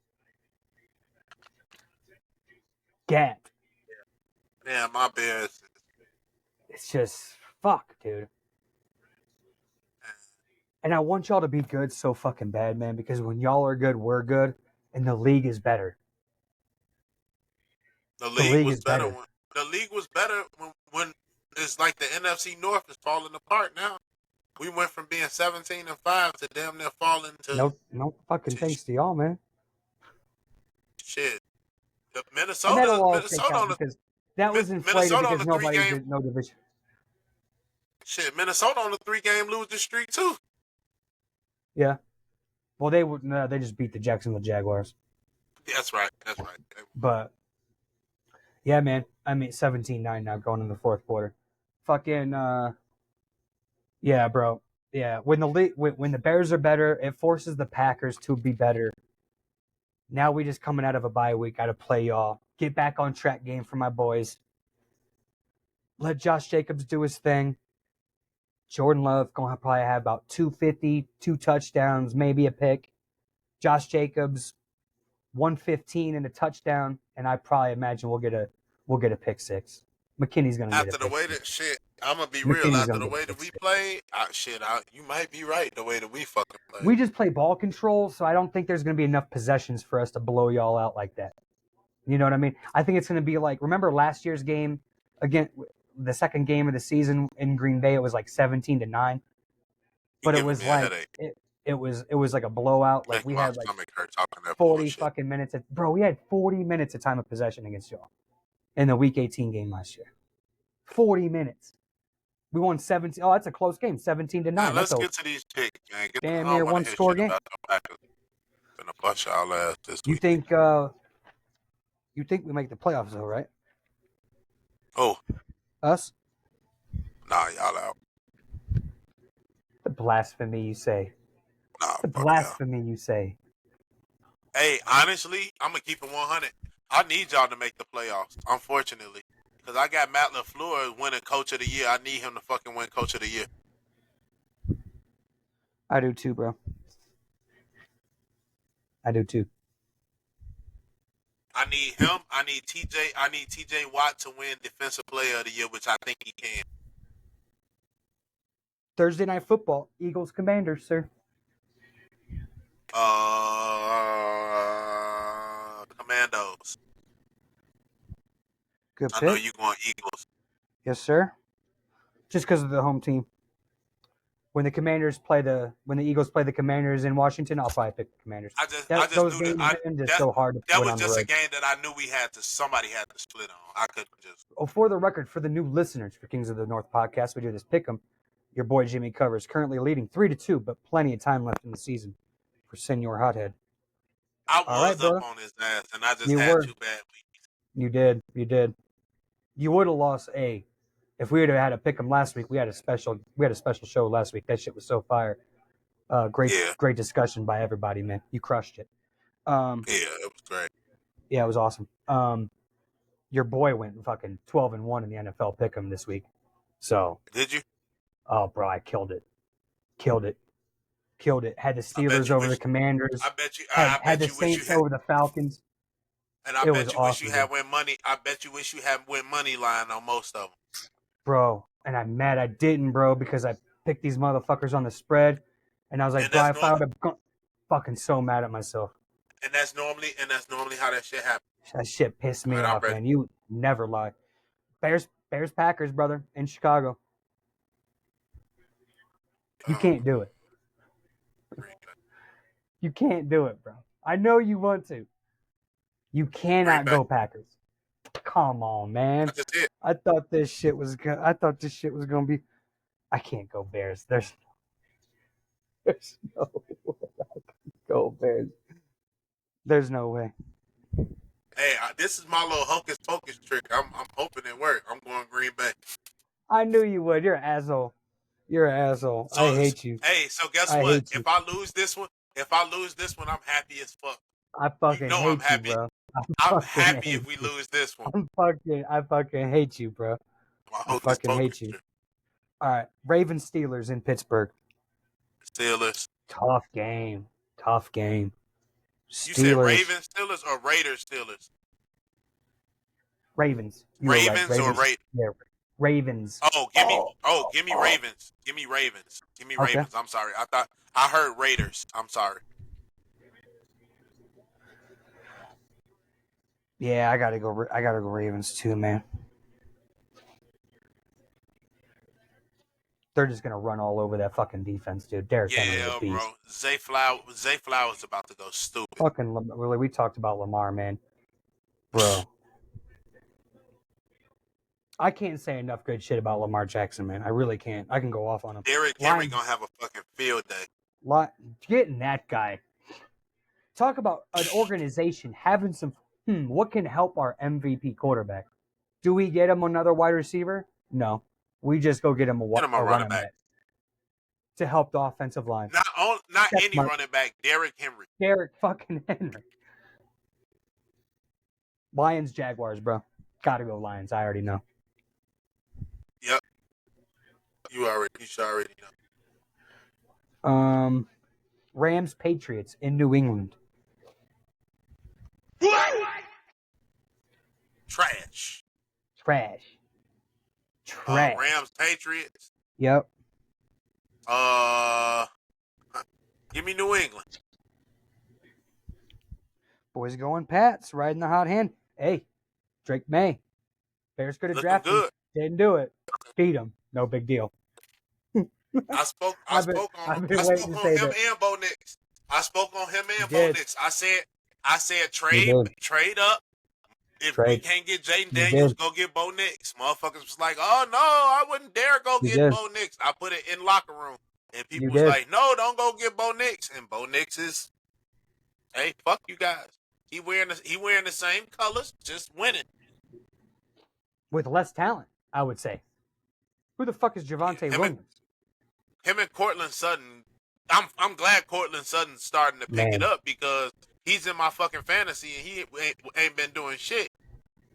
S3: Gapped.
S2: Yeah, my Bears.
S3: It's just fuck, dude. And I want y'all to be good so fucking bad, man, because when y'all are good, we're good, and the league is better.
S2: The
S3: The
S2: league
S3: league
S2: was
S3: is
S2: better
S3: better.
S2: when the league was better when it's like the NFC North is falling apart now. We went from being 17-5 to damn near falling to
S3: No fucking thanks to y'all, man.
S2: shit. The
S3: And that'll all shake
S2: Minnesota
S3: out
S2: on the
S3: because that was inflated
S2: Minnesota on
S3: because
S2: the
S3: nobody
S2: 3-game
S3: did no division.
S2: shit. Minnesota on the 3-game losing streak too.
S3: Yeah. Well, they just beat the Jacksonville Jaguars.
S2: That's right. That's right.
S3: But yeah, man. I mean 17-9 now going in the fourth quarter. Fucking yeah, bro. Yeah, when the Bears are better, it forces the Packers to be better. Now we just coming out of a bye week, got to play y'all. Get back on track game for my boys. Let Josh Jacobs do his thing. Jordan Love going to probably have about 250, 2 touchdowns, maybe a pick. Josh Jacobs 115 and a touchdown, and I probably imagine we'll get a pick six. McKinney's going to get a
S2: After the
S3: pick
S2: way
S3: six.
S2: that shit, I'm gonna be real.
S3: McKinney's
S2: After
S3: going
S2: the
S3: to get
S2: way
S3: a
S2: that
S3: pick
S2: we
S3: six.
S2: play, you might be right. The way that we fucking play.
S3: We just play ball control, so I don't think there's going to be enough possessions for us to blow y'all out like that. You know what I mean? I think it's going to be like, remember last year's game again, the second game of the season in Green Bay, it was like 17-9,
S2: You
S3: but it
S2: giving
S3: was
S2: me a
S3: like
S2: headache.
S3: it was like a blowout. Like
S2: Making
S3: we
S2: my
S3: had like
S2: stomach hurt talking that
S3: 40
S2: bullshit.
S3: fucking minutes. We had 40 minutes of time of possession against y'all in the Week 18 game last year. 40 minutes. We won 17. Oh, that's a close game, 17-9.
S2: Now
S3: That's
S2: let's
S3: a
S2: get to these picks, man.
S3: damn
S2: I
S3: near
S2: don't want
S3: one
S2: to hear
S3: score
S2: shit
S3: game.
S2: about the Packers. Gonna bust y'all ass this
S3: You
S2: week.
S3: think we make the playoffs though, right?
S2: Oh,
S3: Us?
S2: nah, y'all out.
S3: The blasphemy you say.
S2: Nah,
S3: The
S2: fuck y'all.
S3: blasphemy you say.
S2: Hey, honestly, I'm gonna keep it 100. I need y'all to make the playoffs, unfortunately, because I got Matt LaFleur winning Coach of the Year. I need him to fucking win Coach of the Year.
S3: I do too, bro. I do too.
S2: I need him. I need TJ Watt to win Defensive Player of the Year, which I think he can.
S3: Thursday night football, Eagles Commanders, sir.
S2: Commandos.
S3: Good
S2: I
S3: pick.
S2: know you going Eagles.
S3: Yes, sir. Just because of the home team. When the Eagles play the Commanders in Washington, I'll probably pick the Commanders.
S2: I just
S3: Those
S2: knew
S3: games
S2: that.
S3: are just so hard to
S2: That
S3: win
S2: was
S3: on the
S2: just a
S3: road.
S2: game that I knew somebody had to split on. I couldn't just.
S3: Oh, for the record, for the new listeners for Kings of the North podcast, we do this pick 'em. Your boy Jimmy Covers currently leading 3-2, but plenty of time left in the season for Señor Hotthead.
S2: I
S3: All right,
S2: was up
S3: brother.
S2: on his ass, and I just
S3: You
S2: had
S3: were.
S2: 2 bad weeks.
S3: You did. You would have lost if we would have had to pick 'em last week. We had a special show last week. That shit was so fire. Great discussion by everybody, man. You crushed it.
S2: Yeah, it was great.
S3: Yeah, it was awesome. Your boy went fucking 12-1 in the NFL pick'em this week. So,
S2: Did you?
S3: oh, bro, I killed it. Killed it. Had the
S2: I bet
S3: Steelers
S2: you
S3: over
S2: wish.
S3: the Commanders.
S2: I bet you.
S3: Had the Saints over the Falcons.
S2: And I
S3: It was
S2: bet you wish you
S3: awesome,
S2: had
S3: bro.
S2: win money. I bet you wish you had win money line on most of them.
S3: Bro, and I'm mad I didn't, bro, because I picked these motherfuckers on the spread, and I was like,
S2: And
S3: bro,
S2: that's
S3: if I would have gone, fucking so mad at myself.
S2: and that's normally how that shit happens.
S3: That shit pissed
S2: All
S3: me
S2: right, I'm
S3: off,
S2: ready.
S3: man. You never lie. Bears, Packers, brother, in Chicago. You can't do it. You can't do it, bro. I know you want to. You cannot go Packers. Come on, man.
S2: I just did.
S3: I thought this shit was gonna be. I can't go Bears. There's no way I can go Bears. There's no way.
S2: Hey, this is my little hocus pocus trick. I'm hoping it works. I'm going Green Bay.
S3: I knew you would. You're an asshole. You're an asshole.
S2: So,
S3: I hate you.
S2: Hey, so guess
S3: I
S2: what?
S3: hate you.
S2: If I lose this one, I'm happy as fuck.
S3: I fucking
S2: You know
S3: hate
S2: I'm happy.
S3: you, bro.
S2: I'm
S3: fucking
S2: happy
S3: hate
S2: if we
S3: you.
S2: lose this one.
S3: I fucking hate you, bro.
S2: My
S3: I
S2: hocus
S3: fucking
S2: pocus
S3: hate you.
S2: trick.
S3: All right, Ravens Steelers in Pittsburgh.
S2: Steelers.
S3: Tough game.
S2: You said
S3: Steelers.
S2: Ravens Steelers or Raiders Steelers?
S3: Ravens. You were right.
S2: Ravens or Raiders?
S3: Yeah, Ravens.
S2: Give me Ravens. Give me Ravens. Give me
S3: Okay.
S2: Ravens. I'm sorry. I heard Raiders. I'm sorry.
S3: Yeah, I gotta go Ravens too, man. They're just gonna run all over that fucking defense, dude. Derrick Henry's a beast.
S2: Bro. Zay Flowers about to go stupid.
S3: Fucking really, we talked about Lamar, man, bro. I can't say enough good shit about Lamar Jackson, man. I really can't. I can go off on him.
S2: Derrick Henry gonna have a fucking field day.
S3: Getting that guy. Talk about an organization having some. What can help our MVP quarterback? Do we get him another wide receiver? No. We just go get him a running back to help the offensive line.
S2: Not any running back. Derrick Henry.
S3: Derrick fucking Henry. Lions, Jaguars, bro. Gotta go Lions. I already know.
S2: Yep. You should already know.
S3: Rams, Patriots in New England.
S2: Trash. Rams, Patriots.
S3: Yep.
S2: Give me New England.
S3: Boys going Pats, riding the hot hand. Hey, Drake May. Bears could have drafted him. Didn't do it. Beat him. No big deal.
S2: I spoke on him and Bo Nix. I spoke on him and Bo Nix. I said trade up. If we can't get Jaden Daniels, go get Bo Nix. Motherfuckers was like, oh no, I wouldn't dare go get Bo Nix. I put it in locker room. And people was like, no, don't go get Bo Nix. And Bo Nix is, hey, fuck you guys. He wearing the same colors, just winning.
S3: With less talent, I would say. Who the fuck is Javonte Williams?
S2: Him and Cortland Sutton. I'm glad Cortland Sutton's starting to pick it up because he's in my fucking fantasy and he ain't been doing shit.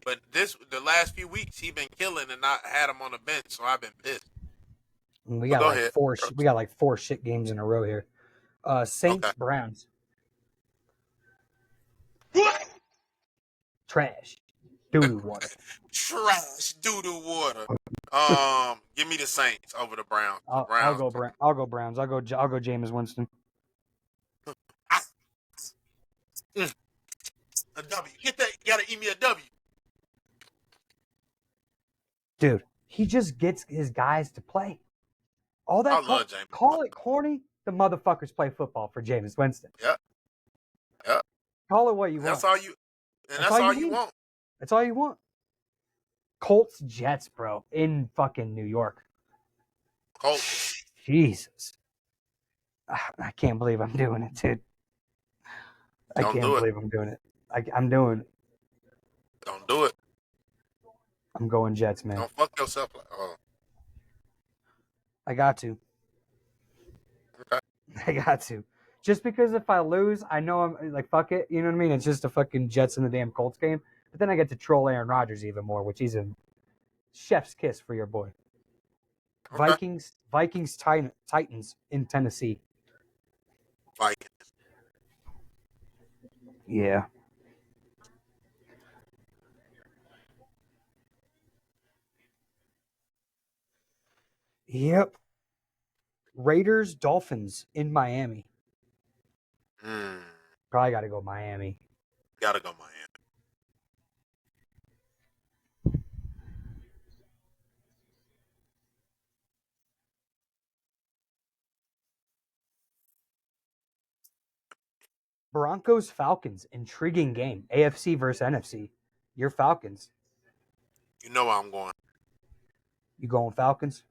S2: But the last few weeks he been killing and I had him on the bench, so I've been pissed.
S3: We got like four shit games in a row here. Saints, Browns. Trash. Doo-doo water.
S2: Trash. Doo-doo water. Give me the Saints over the Browns.
S3: I'll go Browns. I'll go Jameis Winston.
S2: A W. Get that. You gotta eat me a W.
S3: Dude, he just gets his guys to play. All that.
S2: I love Jameis.
S3: Call it corny. The motherfuckers play football for Jameis Winston.
S2: Yep.
S3: Call it what you want.
S2: That's all you. And that's all you want.
S3: That's all you want. Colts, Jets, bro, in fucking New York.
S2: Colts.
S3: Jesus. I can't believe I'm doing it, dude. I can't believe I'm doing it. I'm doing it.
S2: Don't do it.
S3: I'm going Jets, man.
S2: Don't fuck yourself.
S3: I got to.
S2: Okay.
S3: I got to. Just because if I lose, I know I'm like, fuck it. You know what I mean? It's just a fucking Jets in the damn Colts game. But then I get to troll Aaron Rodgers even more, which he's a chef's kiss for your boy. Okay. Vikings, Titans in Tennessee.
S2: Vikings.
S3: Yeah. Yep. Raiders, Dolphins in Miami. Probably got to go Miami.
S2: Gotta go Miami.
S3: Broncos, Falcons. Intriguing game. AFC versus NFC. Your Falcons.
S2: You know where I'm going.
S3: You going Falcons?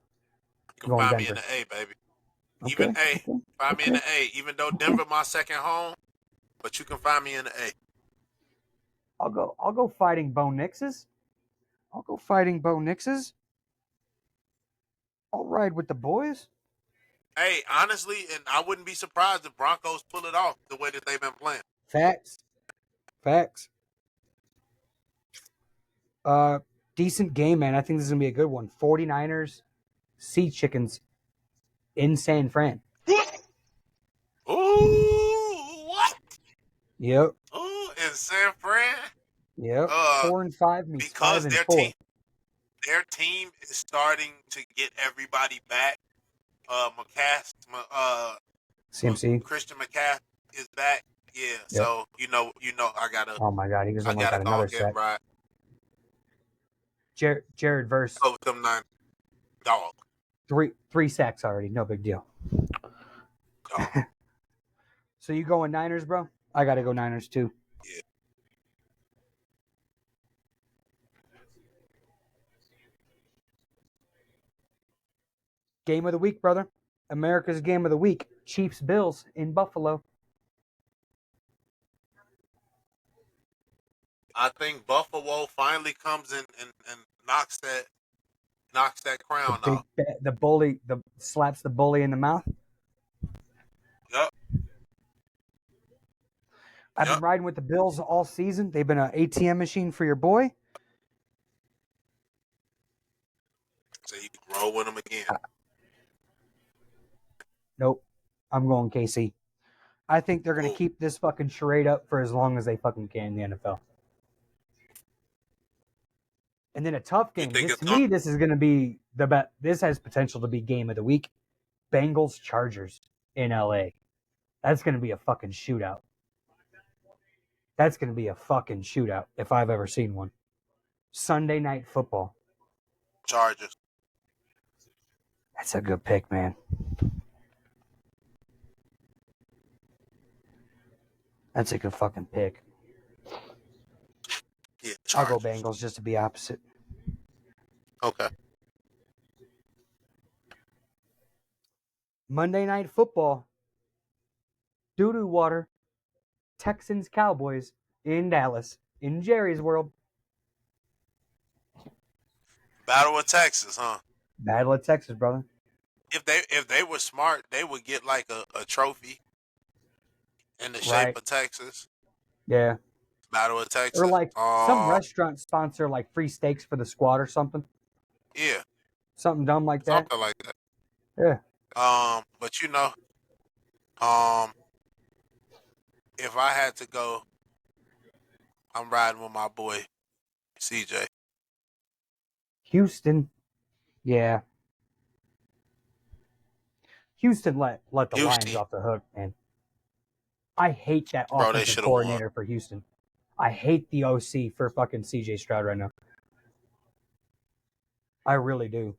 S2: You can find me in the A, baby.
S3: Okay,
S2: Even A. Find me in the A. Even though Denver my second home, but you can find me in the A.
S3: I'll go fighting Bo Nix's. I'll ride with the boys.
S2: Hey, honestly, and I wouldn't be surprised if Broncos pull it off the way that they've been playing.
S3: Facts. Decent game, man. I think this is going to be a good one. 49ers, Sea Chickens in San Fran.
S2: Ooh, what?
S3: Yep.
S2: Ooh, in San Fran?
S3: Yep. 4-5 means 5-4.
S2: their team is starting to get everybody back.
S3: CMC.
S2: Christian McCaffrey is back. Yeah,
S3: Yep.
S2: so you know, I gotta
S3: Oh my God, he was almost got
S2: go
S3: another
S2: get
S3: sack.
S2: right.
S3: Jared Verse.
S2: Go with them 9 dog.
S3: Three sacks already. No big deal.
S2: Dog.
S3: So you going Niners, bro? I gotta go Niners too.
S2: Yeah.
S3: Game of the week, brother. America's game of the week. Chiefs Bills in Buffalo.
S2: I think Buffalo finally comes in and knocks that crown off.
S3: The bully slaps the bully in the mouth.
S2: Yep.
S3: I've been riding with the Bills all season. They've been an ATM machine for your boy.
S2: So you can roll with them again.
S3: Nope. I'm going KC. I think they're going to keep this fucking charade up for as long as they fucking can in the NFL. And then a tough game. To me, this is going to be the bet. This has potential to be game of the week. Bengals Chargers in LA. That's going to be a fucking shootout. That's going to be a fucking shootout if I've ever seen one. Sunday Night Football.
S2: Chargers.
S3: That's a good pick, man. That's a good fucking pick.
S2: Yeah,
S3: I'll go Bengals just to be opposite.
S2: Okay.
S3: Monday Night Football. Doo-doo water. Texans Cowboys in Dallas. In Jerry's world.
S2: Battle of Texas, huh?
S3: Battle of Texas, brother.
S2: If they were smart, they would get like a trophy in the shape of Texas.
S3: Yeah.
S2: Battle of Texas.
S3: Or like some restaurant sponsor like free steaks for the squad or something.
S2: Yeah.
S3: Something dumb like that.
S2: Something like that.
S3: Yeah.
S2: But you know, if I had to go, I'm riding with my boy CJ.
S3: Houston. Yeah. Houston let the Lions off the hook, man. I hate that offensive coordinator for Houston. I hate the OC for fucking CJ Stroud right now. I really do.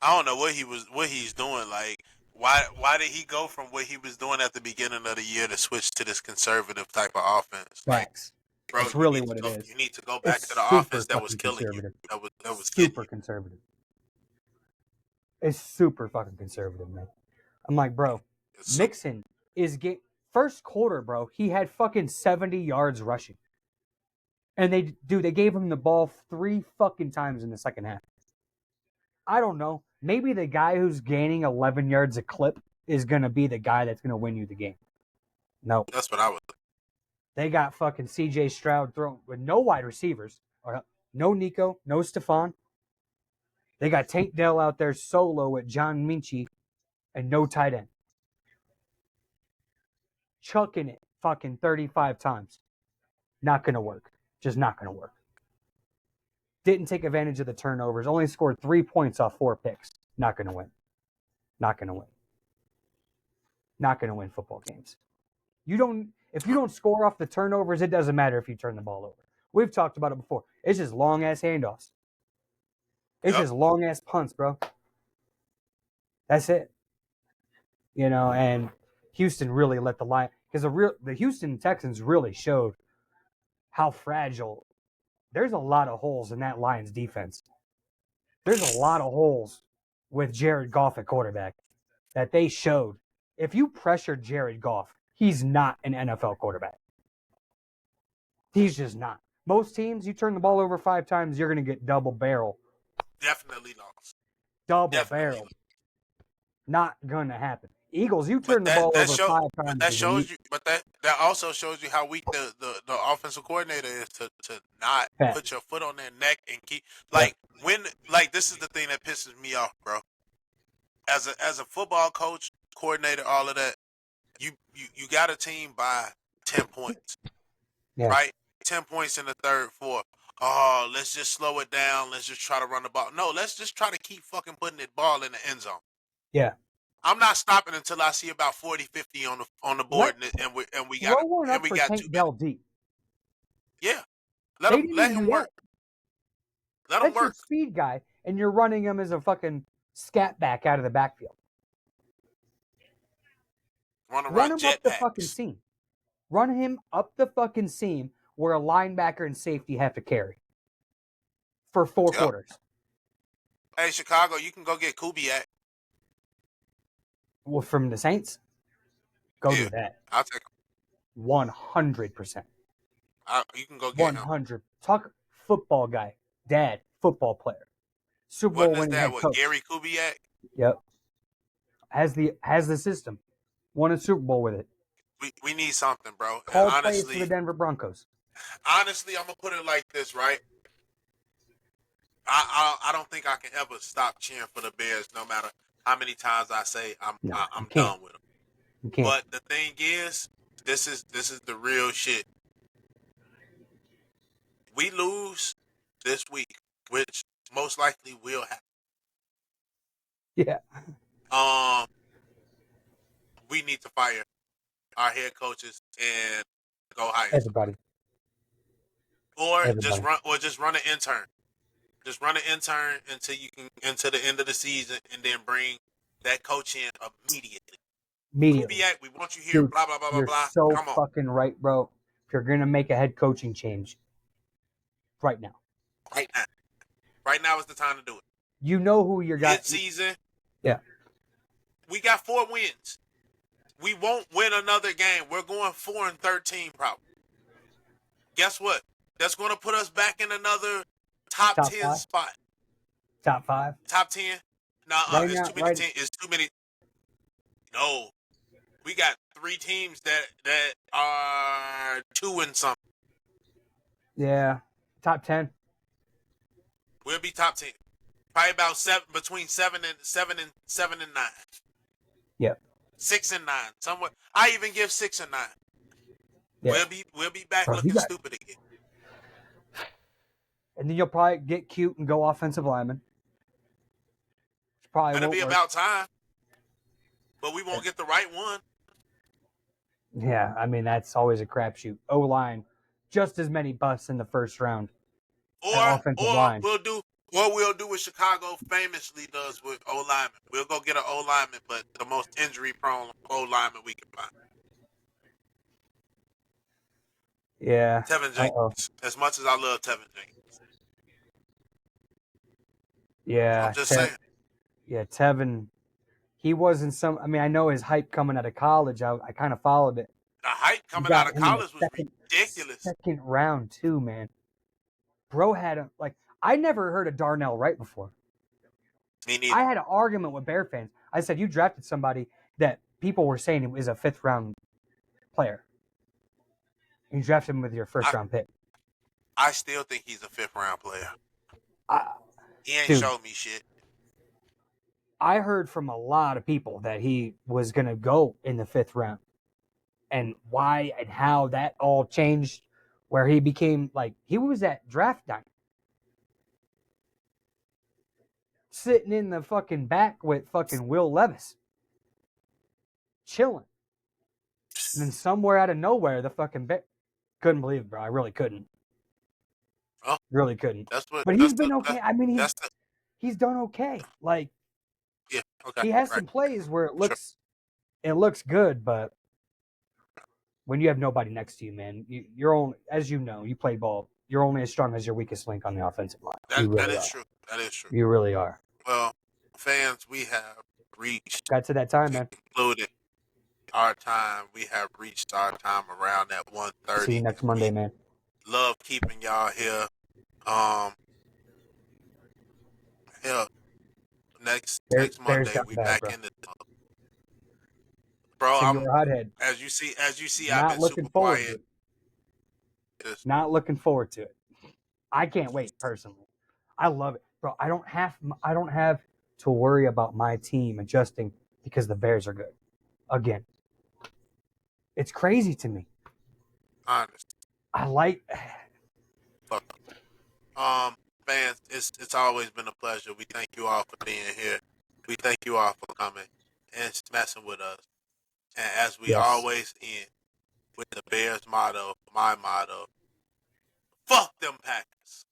S2: I don't know what he's doing. Like, why did he go from what he was doing at the beginning of the year to switch to this conservative type of offense?
S3: Facts.
S2: Bro,
S3: that's really what it is.
S2: You need to go back to the offense that was killing you. That was
S3: super conservative. It's super fucking conservative, man. I'm like, bro, Mixon is first quarter, bro. He had fucking 70 yards rushing, and they gave him the ball 3 fucking times in the second half. I don't know. Maybe the guy who's gaining 11 yards a clip is gonna be the guy that's gonna win you the game. No,
S2: that's what I would.
S3: They got fucking CJ Stroud thrown with no wide receivers, or no Nico, no Stephon. They got Tank Dell out there solo with John Minchie and no tight end. Chucking it fucking 35 times. Not going to work. Just not going to work. Didn't take advantage of the turnovers. Only scored 3 points off 4 picks. Not going to win. Not going to win. Not going to win football games. If you don't score off the turnovers, it doesn't matter if you turn the ball over. We've talked about it before. It's just long-ass handoffs. It's just long-ass punts, bro. That's it. You know, and Houston really let the line... Because the Houston Texans really showed how fragile... There's a lot of holes in that Lions defense. There's a lot of holes with Jared Goff at quarterback that they showed. If you pressure Jared Goff, he's not an NFL quarterback. He's just not. Most teams, you turn the ball over 5 times, you're going to get double barrel.
S2: Definitely lost.
S3: Double barrel. Not going to happen. Eagles, you turn the ball over 5 times.
S2: That shows you, but that also shows you how weak the offensive coordinator is to not put your foot on their neck and keep this is the thing that pisses me off, bro. As a football coach, coordinator, all of that, you got a team by 10 points, right? 10 points in the third, fourth. oh, let's just slow it down. Let's just try to run the ball. No, let's just try to keep fucking putting the ball in the end zone.
S3: Yeah.
S2: I'm not stopping until I see about 40, 50 on the board, and we got
S3: Throw one up for
S2: 2
S3: Tank
S2: minutes.
S3: Dell deep.
S2: Yeah,
S3: They didn't
S2: let
S3: even
S2: him
S3: do
S2: work.
S3: that.
S2: Let him
S3: That's your
S2: work.
S3: speed guy, and you're running him as a fucking scat back out of the backfield. Run him up the fucking
S2: jetpacks.
S3: seam. Run him up the fucking seam where a linebacker and safety have to carry for 4 quarters.
S2: Hey, Chicago, you can go get Kubiak.
S3: Well, from the Saints, go do that.
S2: I'll take him.
S3: 100%.
S2: You can go get
S3: 100. Talk football guy, dad, football player, Super
S2: him.
S3: Bowl winning head coach.
S2: Gary Kubiak?
S3: Yep. Has the system. Won a Super Bowl with it.
S2: We need something, bro.
S3: Call
S2: And
S3: plays
S2: honestly,
S3: for the Denver Broncos.
S2: honestly, I'm gonna put it like this, right? I don't think I can ever stop cheering for the Bears, no matter how many times I say I'm done with them.
S3: You can't.
S2: But the thing is, this is the real shit. We lose this week, which most likely will happen.
S3: Yeah.
S2: We need to fire our head coaches and go hire
S3: Everybody.
S2: somebody. Just run an intern. Just run an intern until the end of the season, and then bring that coach in immediately. Kubiak, we want you here.
S3: Dude,
S2: blah blah blah blah
S3: you're
S2: blah.
S3: so
S2: Come on.
S3: fucking right, bro. If you're gonna make a head coaching change, right now.
S2: Right now is the time to do it.
S3: You know who you're got.
S2: Mid-season.
S3: Yeah.
S2: We got 4 wins. We won't win another game. We're going 4-13 probably. Guess what? That's going to put us back in another top 10
S3: 5?
S2: spot.
S3: Top 5?
S2: Top 10? No,
S3: right
S2: it's
S3: now,
S2: too many. It's too many. No, we got 3 teams that are 2 and something.
S3: Yeah, top 10.
S2: We'll be top 10. Probably about between 7 and 9.
S3: Yep.
S2: 6 and 9. Somewhere. I even give 6 and 9.
S3: Yeah.
S2: We'll be back
S3: Bro,
S2: looking stupid again.
S3: And then you'll probably get cute and go offensive lineman. Probably
S2: It'll
S3: won't
S2: be
S3: work.
S2: about time. But we won't get the right one.
S3: Yeah, I mean that's always a crapshoot. O-line, just as many busts in the first round.
S2: Or we'll do what Chicago famously does with O-linemen. We'll go get an O-lineman, but the most injury-prone O-lineman we can find.
S3: Yeah.
S2: Tevin Jenkins. As much as I love Tevin Jenkins.
S3: Yeah.
S2: I'm just saying.
S3: Yeah, Tevin. He wasn't some. I mean, I know his hype coming out of college. I kind of followed it.
S2: The hype coming out of college was ridiculous.
S3: Second round too, man. Bro had a I never heard of Darnell Wright before.
S2: Me neither.
S3: I had an argument with Bear fans. I said, you drafted somebody that people were saying is a 5th round player. You drafted him with your 1st round pick.
S2: I still think he's a 5th round player. He ain't showed me shit.
S3: I heard from a lot of people that he was going to go in the 5th round. And why and how that all changed, where he became he was at draft night. Sitting in the fucking back with fucking Will Levis. Chilling. And then somewhere out of nowhere, the fucking couldn't believe it, bro. I really couldn't.
S2: Oh,
S3: really couldn't. But he's been okay. He's done okay.
S2: Yeah, okay.
S3: He has some plays where it looks good, but when you have nobody next to you, man, you're only, as you know, you play ball. You're only as strong as your weakest link on the offensive line.
S2: That is true. That is true.
S3: You really are.
S2: Well, fans, we have reached.
S3: Got to that time, man.
S2: Concluded our time. We have reached our time around that 1:30.
S3: See you next Monday, man.
S2: Love keeping y'all here. Next Monday we back in the bro.
S3: Señor Hotthead.
S2: As you see,
S3: Not
S2: I've been
S3: looking
S2: super
S3: forward
S2: quiet.
S3: to it. Not looking forward to it. I can't wait personally. I love it, bro. I don't have to worry about my team adjusting because the Bears are good. Again, it's crazy to me.
S2: Honest.
S3: I like.
S2: Fuck. Fans, it's always been a pleasure. We thank you all for being here. We thank you all for coming and messing with us. And as we
S3: Yes.
S2: always end with the Bears motto, my motto, fuck them Packers.